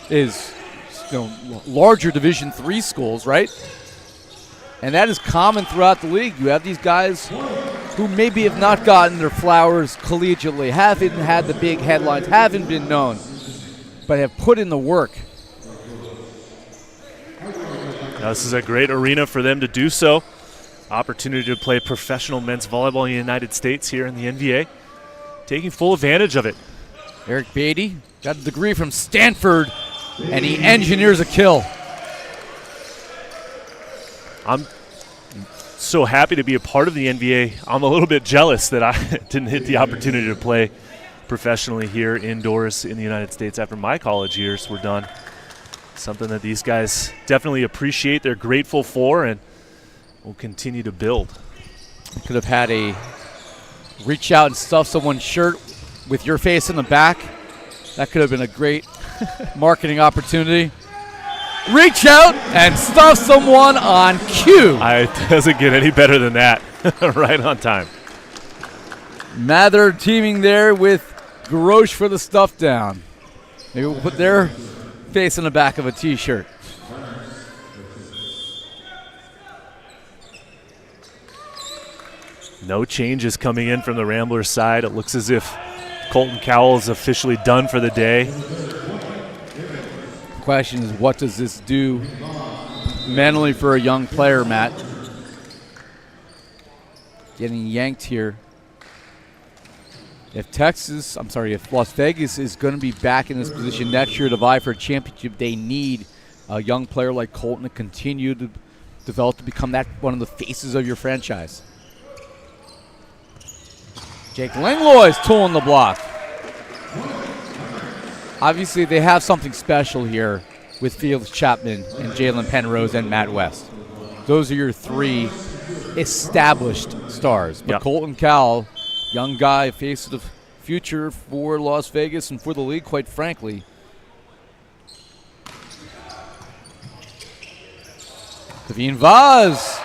is larger Division III schools, right? And that is common throughout the league. You have these guys who maybe have not gotten their flowers collegiately, haven't had the big headlines, haven't been known, but have put in the work. Now, this is a great arena for them to do so. opportunity to play professional men's volleyball in the United States here in the NVA, taking full advantage of it. Eric Beatty got a degree from Stanford, and he engineers a kill. I'm so happy to be a part of the NVA. I'm a little bit jealous that I didn't hit the opportunity to play professionally here indoors in the United States after my college years were done. Something that these guys definitely appreciate, they're grateful for, and will continue to build. You could have had a reach out and stuff someone's shirt with your face in the back. That could have been a great marketing opportunity. Reach out and stuff someone on cue. It doesn't get any better than that. Right on time. Mather teaming there with Grosh for the stuff down. Maybe we'll put their face in the back of a T-shirt. No changes coming in from the Ramblers side. It looks as if Colton Cowell is officially done for the day. Question is, what does this do mentally for a young player, Matt? Getting yanked here. If Las Vegas is going to be back in this position next year to vie for a championship, they need a young player like Colton to continue to develop to become that one of the faces of your franchise. Jake Langlois tooling the block. Obviously, they have something special here with Felix Chapman and Jalen Penrose and Matt West. Those are your three established stars. But yep. Colton Cowell, young guy, face of the future for Las Vegas and for the league, quite frankly. Devine Vaz.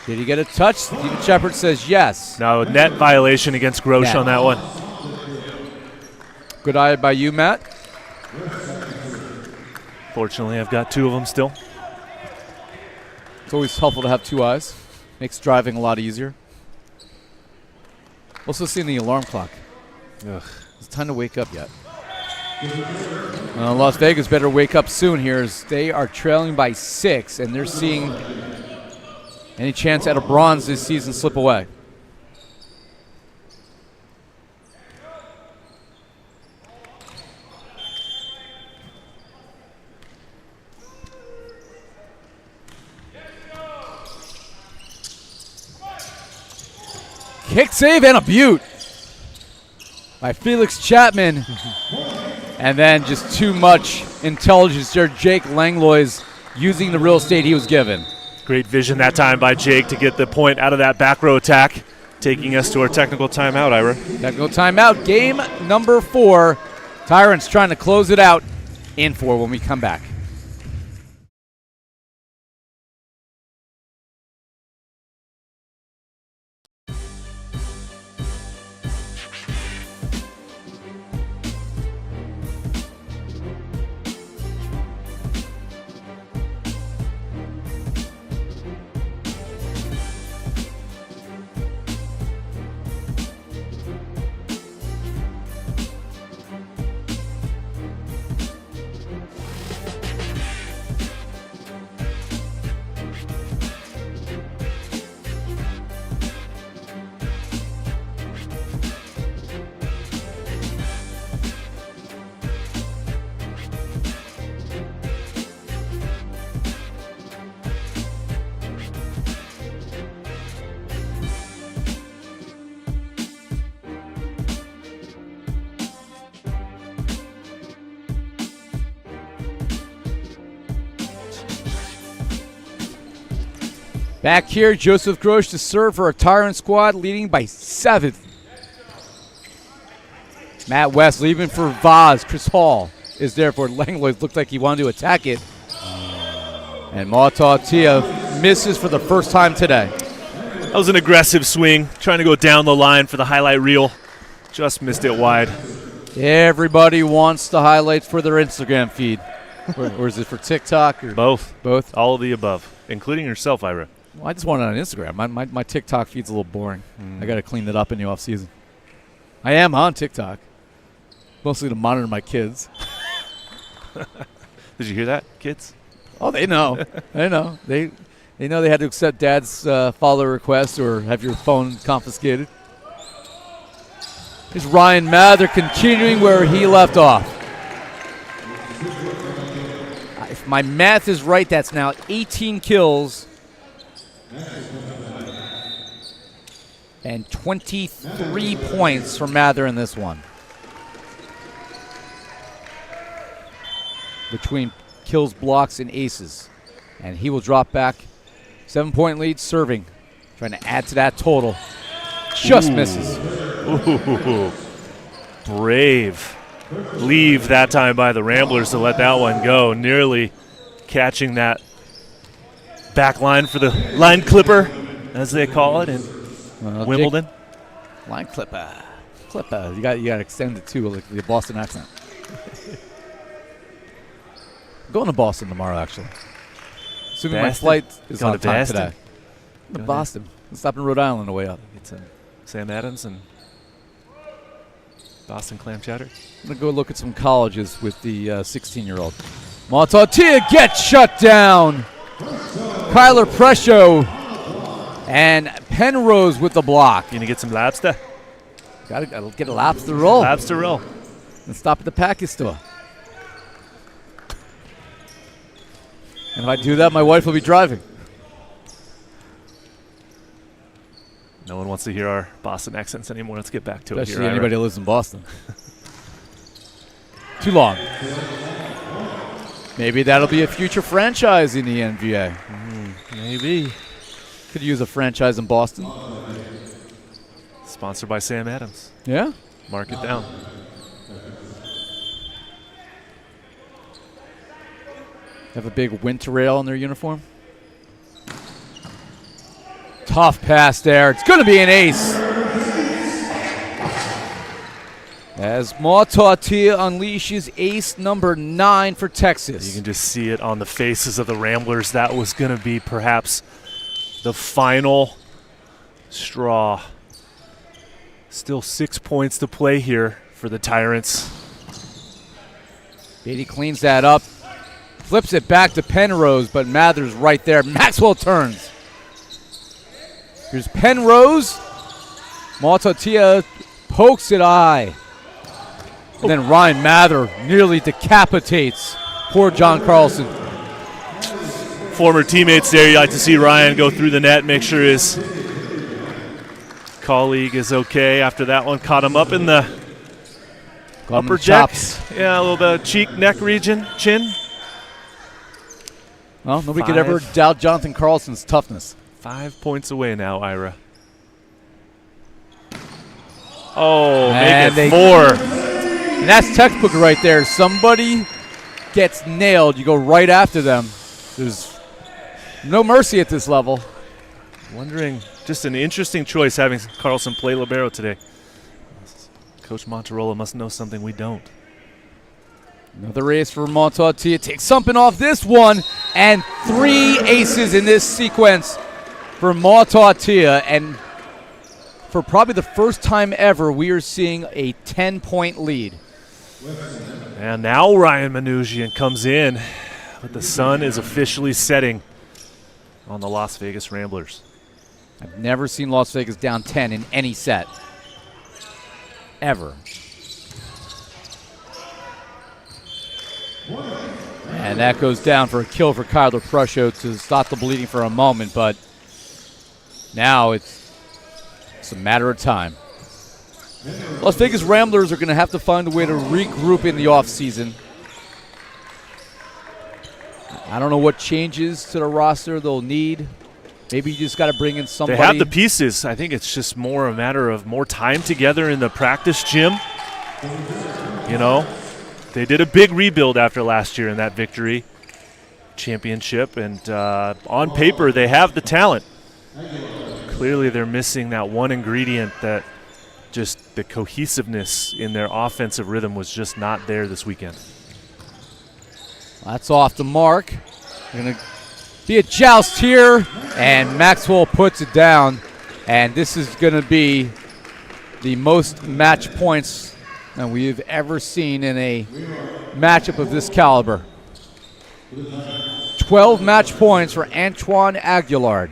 Did he get a touch? Steven Shepard says yes. No, net violation against Grosh on that one. Good eye by you, Matt. Fortunately, I've got two of them still. It's always helpful to have two eyes. Makes driving a lot easier. Also seeing the alarm clock. Ugh. It's time to wake up yet. Las Vegas better wake up soon here as they are trailing by 6, and they're seeing any chance at a bronze this season slip away. Kick save and a beaut by Felix Chapman. And then just too much intelligence there. Jake Langlois using the real estate he was given. Great vision that time by Jake to get the point out of that back row attack, taking us to our technical timeout, Ira. Technical timeout, game number 4. Tyrants trying to close it out in 4 when we come back. Back here, Joseph Grosh to serve for a Tyrant squad, leading by 7. Matt West leaving for Vaz. Chris Hall is there for Langlois. Looked like he wanted to attack it. And Mautautia misses for the first time today. That was an aggressive swing, trying to go down the line for the highlight reel. Just missed it wide. Everybody wants the highlights for their Instagram feed. or is it for TikTok? Or Both. Both? All of the above, including yourself, Ira. Well, I just want it on Instagram. My TikTok feed's a little boring. I got to clean it up in the off season. I am on TikTok, mostly to monitor my kids. Did you hear that, kids? Oh, they know. They know. They know they had to accept Dad's follow request or have your phone confiscated. Here's Ryan Mather continuing where he left off. If my math is right, that's now 18 kills and 23 points for Mather in this one. Between kills, blocks, and aces. And he will drop back. 7-point lead, serving. Trying to add to that total. Just misses. Ooh. Brave leave that time by the Ramblers to let that one go. Nearly catching that back line for the line clipper, as they call it in Wimbledon. Line clipper. You got to extend it too, like the Boston accent. Going to Boston tomorrow, actually. Assuming my flight is on time today. To Boston. I'll stop in Rhode Island on the way up. Get some Sam Adams and Boston clam chowder. I'm going to go look at some colleges with the 16-year-old. Montaltia gets shut down. Kyler Prescio and Penrose with the block. Gonna get some lobster? Gotta get a lobster roll. Lobster roll. And stop at the package store. And if I do that, my wife will be driving. No one wants to hear our Boston accents anymore. Let's get back to Especially it. Anybody who lives in Boston. Too long. Maybe that'll be a future franchise in the NVA. Maybe. Could use a franchise in Boston. Sponsored by Sam Adams. Yeah? Mark it down. Have a big winter rail on their uniform. Tough pass there. It's going to be an ace. As Montaltia unleashes ace number 9 for Texas. You can just see it on the faces of the Ramblers. That was going to be perhaps the final straw. Still 6 points to play here for the Tyrants. Beatty cleans that up. Flips it back to Penrose, but Mather's right there. Maxwell turns. Here's Penrose. Montaltia pokes it high. And then Ryan Mather nearly decapitates poor John Carlson. Former teammates there. You like to see Ryan go through the net, make sure his colleague is okay after that one. Caught him up in the upper deck. Yeah, a little bit of cheek, neck region, chin. Well, nobody could ever doubt Jonathan Carlson's toughness. 5 points away now, Ira. Oh, make it 4. And that's textbook right there. Somebody gets nailed, you go right after them. There's no mercy at this level. Wondering, just an interesting choice having Carlson play libero today. Coach Monterola must know something we don't. Another ace for Montaltia. Takes something off this one. And 3 aces in this sequence for Montaltia. And for probably the first time ever, we are seeing a 10-point lead. And now Ryan Manouchian comes in, but the sun is officially setting on the Las Vegas Ramblers. I've never seen Las Vegas down 10 in any set. Ever. And that goes down for a kill for Kyler Prescio to stop the bleeding for a moment, but now it's a matter of time. Las Vegas Ramblers are going to have to find a way to regroup in the offseason. I don't know what changes to the roster they'll need. Maybe you just got to bring in somebody. They have the pieces. I think it's just more a matter of more time together in the practice gym. You know, they did a big rebuild after last year in that victory championship, and on paper they have the talent. Clearly they're missing that one ingredient, that just the cohesiveness in their offensive rhythm was just not there this weekend. That's off the mark. Going to be a joust here, and Maxwell puts it down. And this is going to be the most match points that we've ever seen in a matchup of this caliber. 12 match points for Antoine Aguilard.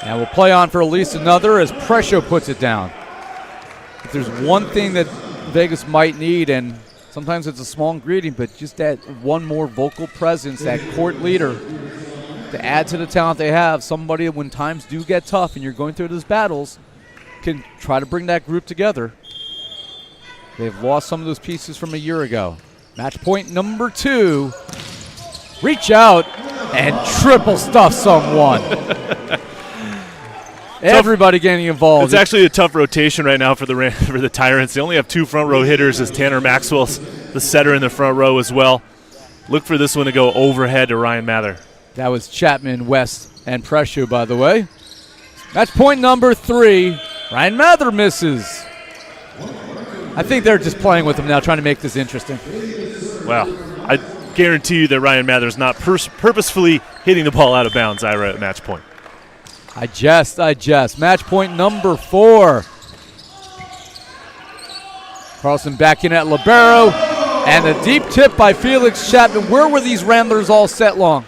And we'll play on for at least another as Prescio puts it down. If there's one thing that Vegas might need, and sometimes it's a small ingredient, but just that one more vocal presence, that court leader to add to the talent they have, somebody when times do get tough and you're going through those battles can try to bring that group together. They've lost some of those pieces from a year ago. Match point number 2. Reach out and triple stuff someone. Everybody getting involved. It's actually a tough rotation right now for the Tyrants. They only have 2 front row hitters as Tanner Maxwell's the setter in the front row as well. Look for this one to go overhead to Ryan Mather. That was Chapman, West, and Prescio, by the way. Match point number 3. Ryan Mather misses. I think they're just playing with him now, trying to make this interesting. Well, I guarantee you that Ryan Mather's not purposefully hitting the ball out of bounds, Ira, at match point. I jest. Match point number 4. Carlson back in at libero. And a deep tip by Felix Chapman. Where were these Ramblers all set long?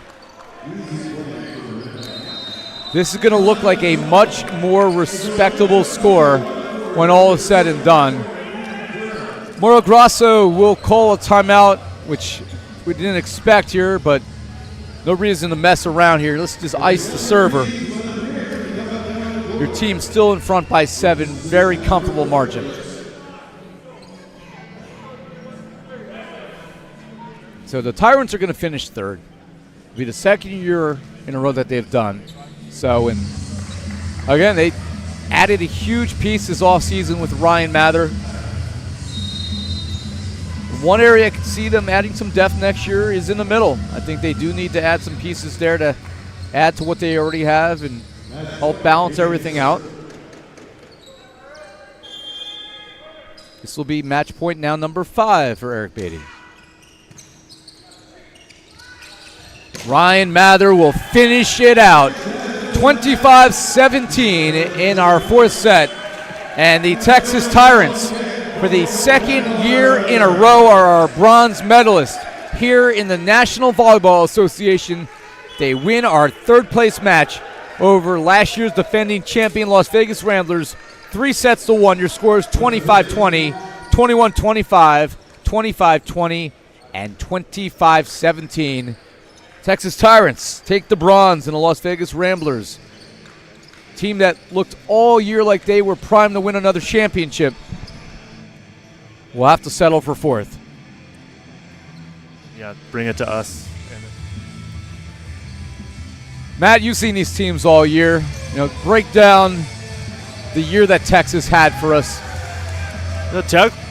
This is going to look like a much more respectable score when all is said and done. Mauro Grasso will call a timeout, which we didn't expect here, but no reason to mess around here. Let's just ice the server. Your team's still in front by 7. Very comfortable margin. So the Tyrants are going to finish 3rd. It'll be the 2nd year in a row that they've done. So, and again, they added a huge piece this offseason with Ryan Mather. One area I can see them adding some depth next year is in the middle. I think they do need to add some pieces there to add to what they already have and help balance everything out. This will be match point now number 5 for Eric Beatty. Ryan Mather will finish it out. 25-17 in our 4th set. And the Texas Tyrants, for the 2nd year in a row, are our bronze medalists here in the National Volleyball Association. They win our 3rd place match over last year's defending champion Las Vegas Ramblers, 3-1. Your scores 25-20, 21-25, 25-20, and 25-17. Texas Tyrants take the bronze in the Las Vegas Ramblers. Team that looked all year like they were primed to win another championship. We'll have to settle for 4th. Yeah, bring it to us. Matt, you've seen these teams all year. Break down the year that Texas had for us.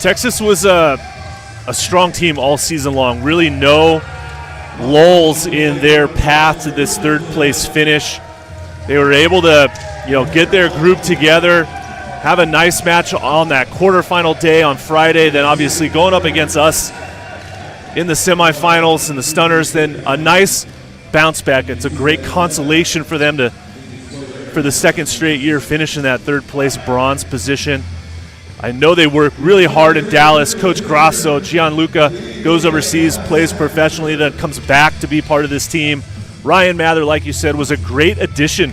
Texas was a strong team all season long. Really no lulls in their path to this 3rd place finish. They were able to, get their group together, have a nice match on that quarterfinal day on Friday, then obviously going up against us in the semifinals and the Stunners, then a nice bounce back. It's a great consolation for them for the 2nd straight year finish in that 3rd place bronze position. I know they work really hard in Dallas. Coach Grasso, Gianluca, goes overseas, plays professionally, then comes back to be part of this team. Ryan Mather, like you said, was a great addition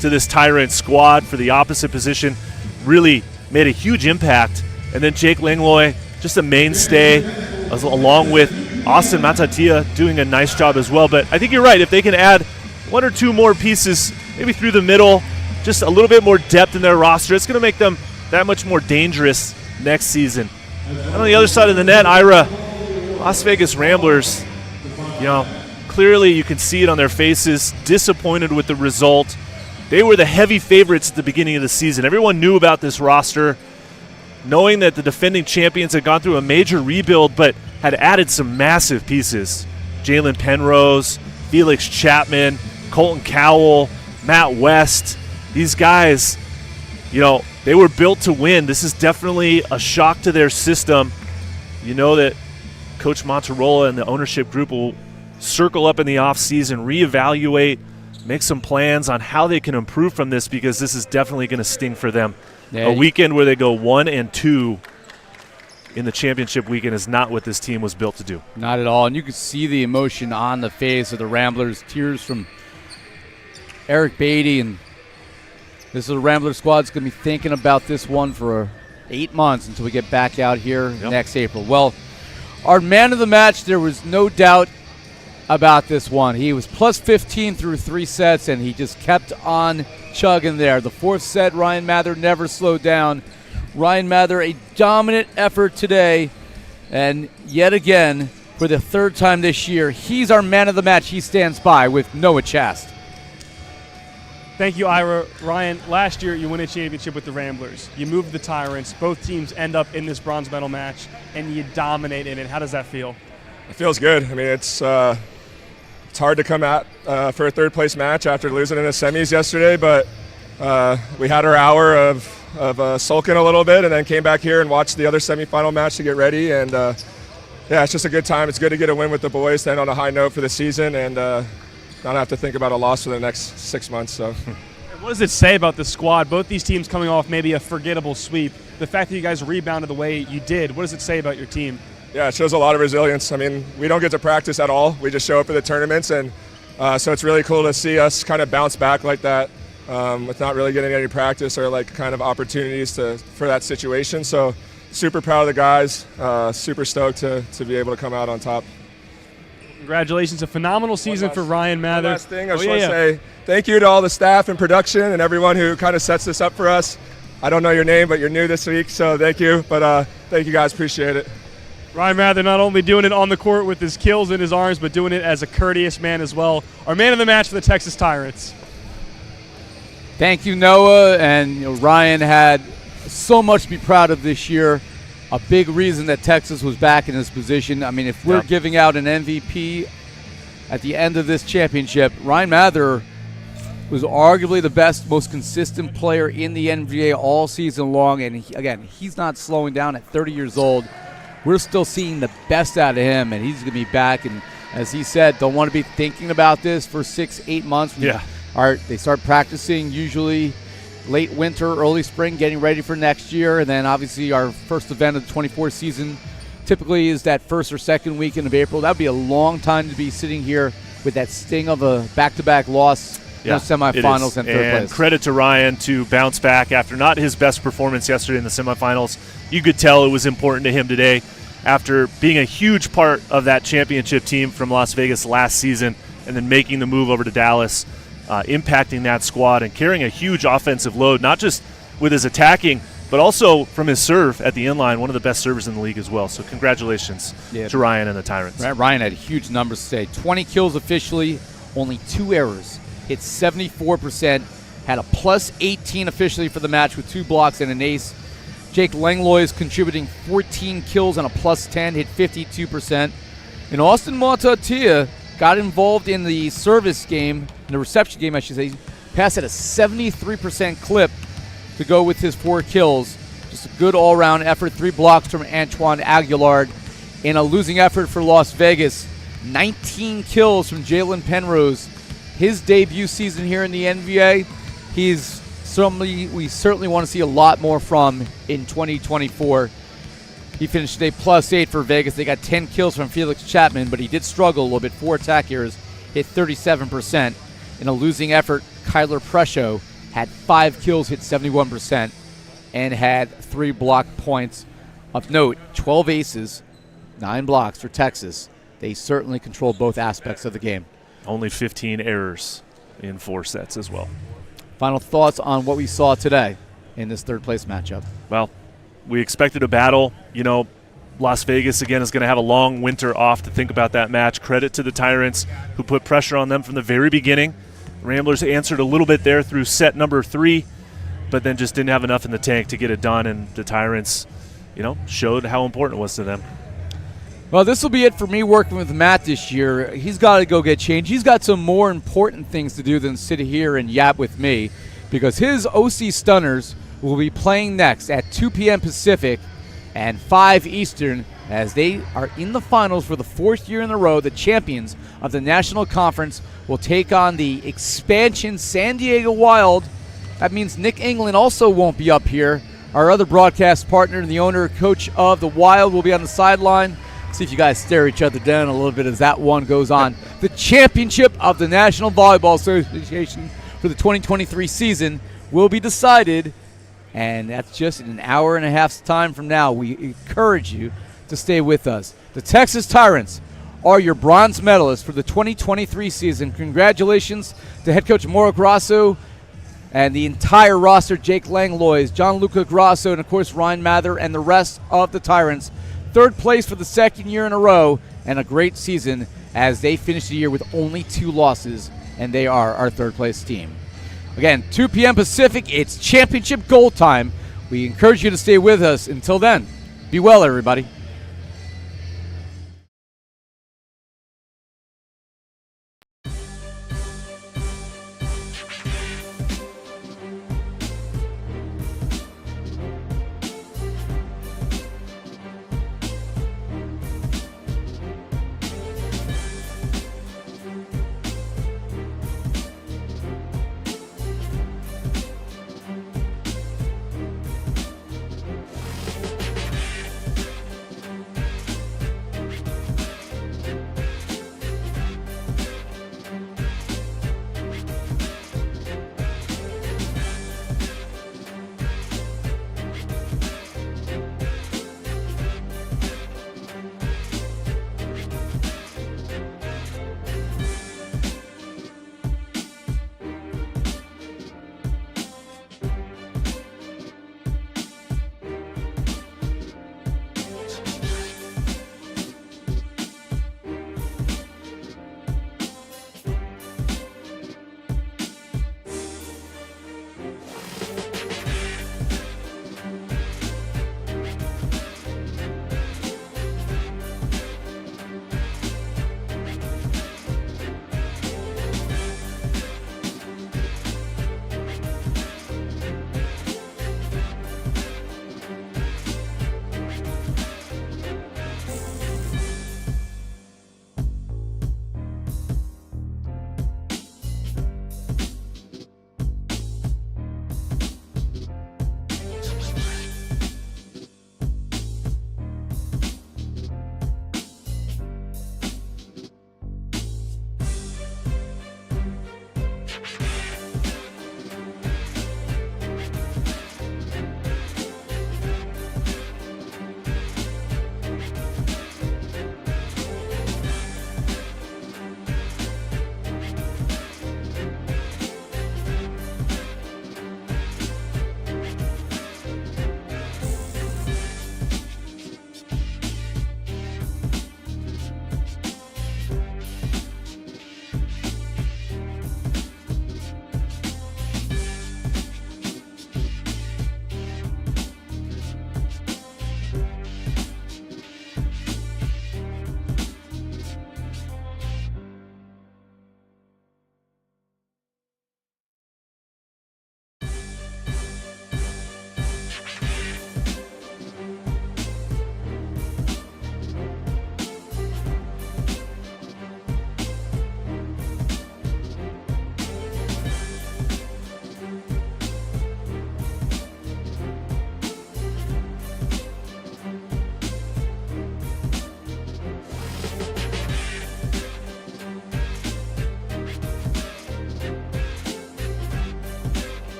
to this Tyrant squad for the opposite position. Really made a huge impact. And then Jake Langlois, just a mainstay, along with Austin Matatia doing a nice job as well. But I think you're right. If they can add 1 or 2 more pieces, maybe through the middle, just a little bit more depth in their roster, it's going to make them that much more dangerous next season. And on the other side of the net, Ira, Las Vegas Ramblers, clearly you can see it on their faces, disappointed with the result. They were the heavy favorites at the beginning of the season. Everyone knew about this roster, knowing that the defending champions had gone through a major rebuild but had added some massive pieces. Jalen Penrose, Felix Chapman, Colton Cowell, Matt West. These guys, they were built to win. This is definitely a shock to their system. You know that Coach Monterola and the ownership group will circle up in the offseason, reevaluate, make some plans on how they can improve from this, because this is definitely going to sting for them. Yeah. A weekend where they go 1-2 in the championship weekend is not what this team was built to do. Not at all. And you could see the emotion on the face of the Ramblers. Tears from Eric Beatty. And this is the Rambler squad's going to be thinking about this one for 8 months until we get back out here next April. Well, our man of the match, there was no doubt about this one. He was plus 15 through 3 sets, and he just kept on chugging there. The 4th set, Ryan Mather never slowed down. Ryan Mather, a dominant effort today, and yet again, for the 3rd time this year, he's our man of the match. He stands by with Noah Chast. Thank you, Ira. Ryan, last year you won a championship with the Ramblers. You moved the Tyrants. Both teams end up in this bronze medal match, and you dominate in it. How does that feel? It feels good. I mean, it's hard to come out for a 3rd place match after losing in the semis yesterday, but we had our hour of sulking a little bit and then came back here and watched the other semifinal match to get ready. And yeah, it's just a good time. It's good to get a win with the boys, to end on a high note for the season, and not have to think about a loss for the next 6 months. So, what does it say about the squad? Both these teams coming off maybe a forgettable sweep. The fact that you guys rebounded the way you did, what does it say about your team? Yeah, it shows a lot of resilience. I mean, we don't get to practice at all. We just show up for the tournaments, and so it's really cool to see us kind of bounce back like that with not really getting any practice or like kind of opportunities for that situation. So super proud of the guys, super stoked to be able to come out on top. Congratulations, a phenomenal season for Ryan Mather. One last thing, I just want to say thank you to all the staff and production and everyone who kind of sets this up for us. I don't know your name, but you're new this week, so thank you. But thank you guys, appreciate it. Ryan Mather not only doing it on the court with his kills in his arms, but doing it as a courteous man as well. Our man of the match for the Texas Tyrants. Thank you, Noah. And Ryan had so much to be proud of this year. A big reason that Texas was back in this position. I mean, if we're giving out an MVP at the end of this championship, Ryan Mather was arguably the best, most consistent player in the NVA all season long. And again, he's not slowing down at 30 years old. We're still seeing the best out of him, and he's going to be back. And as he said, don't want to be thinking about this for 6-8 months. They start practicing usually late winter, early spring, getting ready for next year. And then obviously our first event of the 24 season typically is that 1st or 2nd weekend of April. That would be a long time to be sitting here with that sting of a back-to-back loss in the semifinals and 3rd place. Credit to Ryan to bounce back after not his best performance yesterday in the semifinals. You could tell it was important to him today after being a huge part of that championship team from Las Vegas last season and then making the move over to Dallas, impacting that squad and carrying a huge offensive load, not just with his attacking, but also from his serve at the inline, one of the best servers in the league as well. So congratulations to Ryan and the Tyrants. Ryan had huge numbers today. 20 kills officially, only 2 errors. Hit 74%, had a plus 18 officially for the match with 2 blocks and an ace. Jake Langlois is contributing 14 kills and a plus 10, hit 52%. And Austin Montatia got involved in the service game, in the reception game, I should say. Passed at a 73% clip to go with his 4 kills. Just a good all-around effort. 3 blocks from Antoine Aguilar. In a losing effort for Las Vegas, 19 kills from Jalen Penrose. His debut season here in the NVA, we certainly want to see a lot more from in 2024. He finished today plus 8 for Vegas. They got 10 kills from Felix Chapman, but he did struggle a little bit. 4 attack errors, hit 37%. In a losing effort, Kyler Presho had 5 kills, hit 71%, and had 3 block points. Of note, 12 aces, 9 blocks for Texas. They certainly controlled both aspects of the game. Only 15 errors in 4 sets as well. Final thoughts on what we saw today in this 3rd place matchup? Well, we expected a battle. You know, Las Vegas, again, is going to have a long winter off to think about that match. Credit to the Tyrants, who put pressure on them from the very beginning. Ramblers answered a little bit there through set number 3, but then just didn't have enough in the tank to get it done, and the Tyrants, showed how important it was to them. Well, this will be it for me working with Matt this year. He's got to go get changed. He's got some more important things to do than sit here and yap with me, because his OC Stunners will be playing next at 2 p.m. Pacific and 5 Eastern as they are in the finals for the 4th year in a row. The champions of the National Conference will take on the expansion San Diego Wild. That means Nick England also won't be up here Our other broadcast partner and the owner, coach of the Wild, will be on the sideline. See if you guys stare each other down a little bit as that one goes on. The championship of the National Volleyball Association for the 2023 season will be decided, and that's just in an hour and a half's time from now. We encourage you to stay with us. The Texas Tyrants are your bronze medalists for the 2023 season. Congratulations to head coach Mauro Grasso and the entire roster, Jake Langlois, John Luca Grasso, and of course Ryan Mather and the rest of the Tyrants. Third place for the second year in a row, and a great season as they finish the year with only 2 losses, and they are our third place team. Again, 2 p.m. Pacific, it's championship goal time. We encourage you to stay with us. Until then, be well, everybody.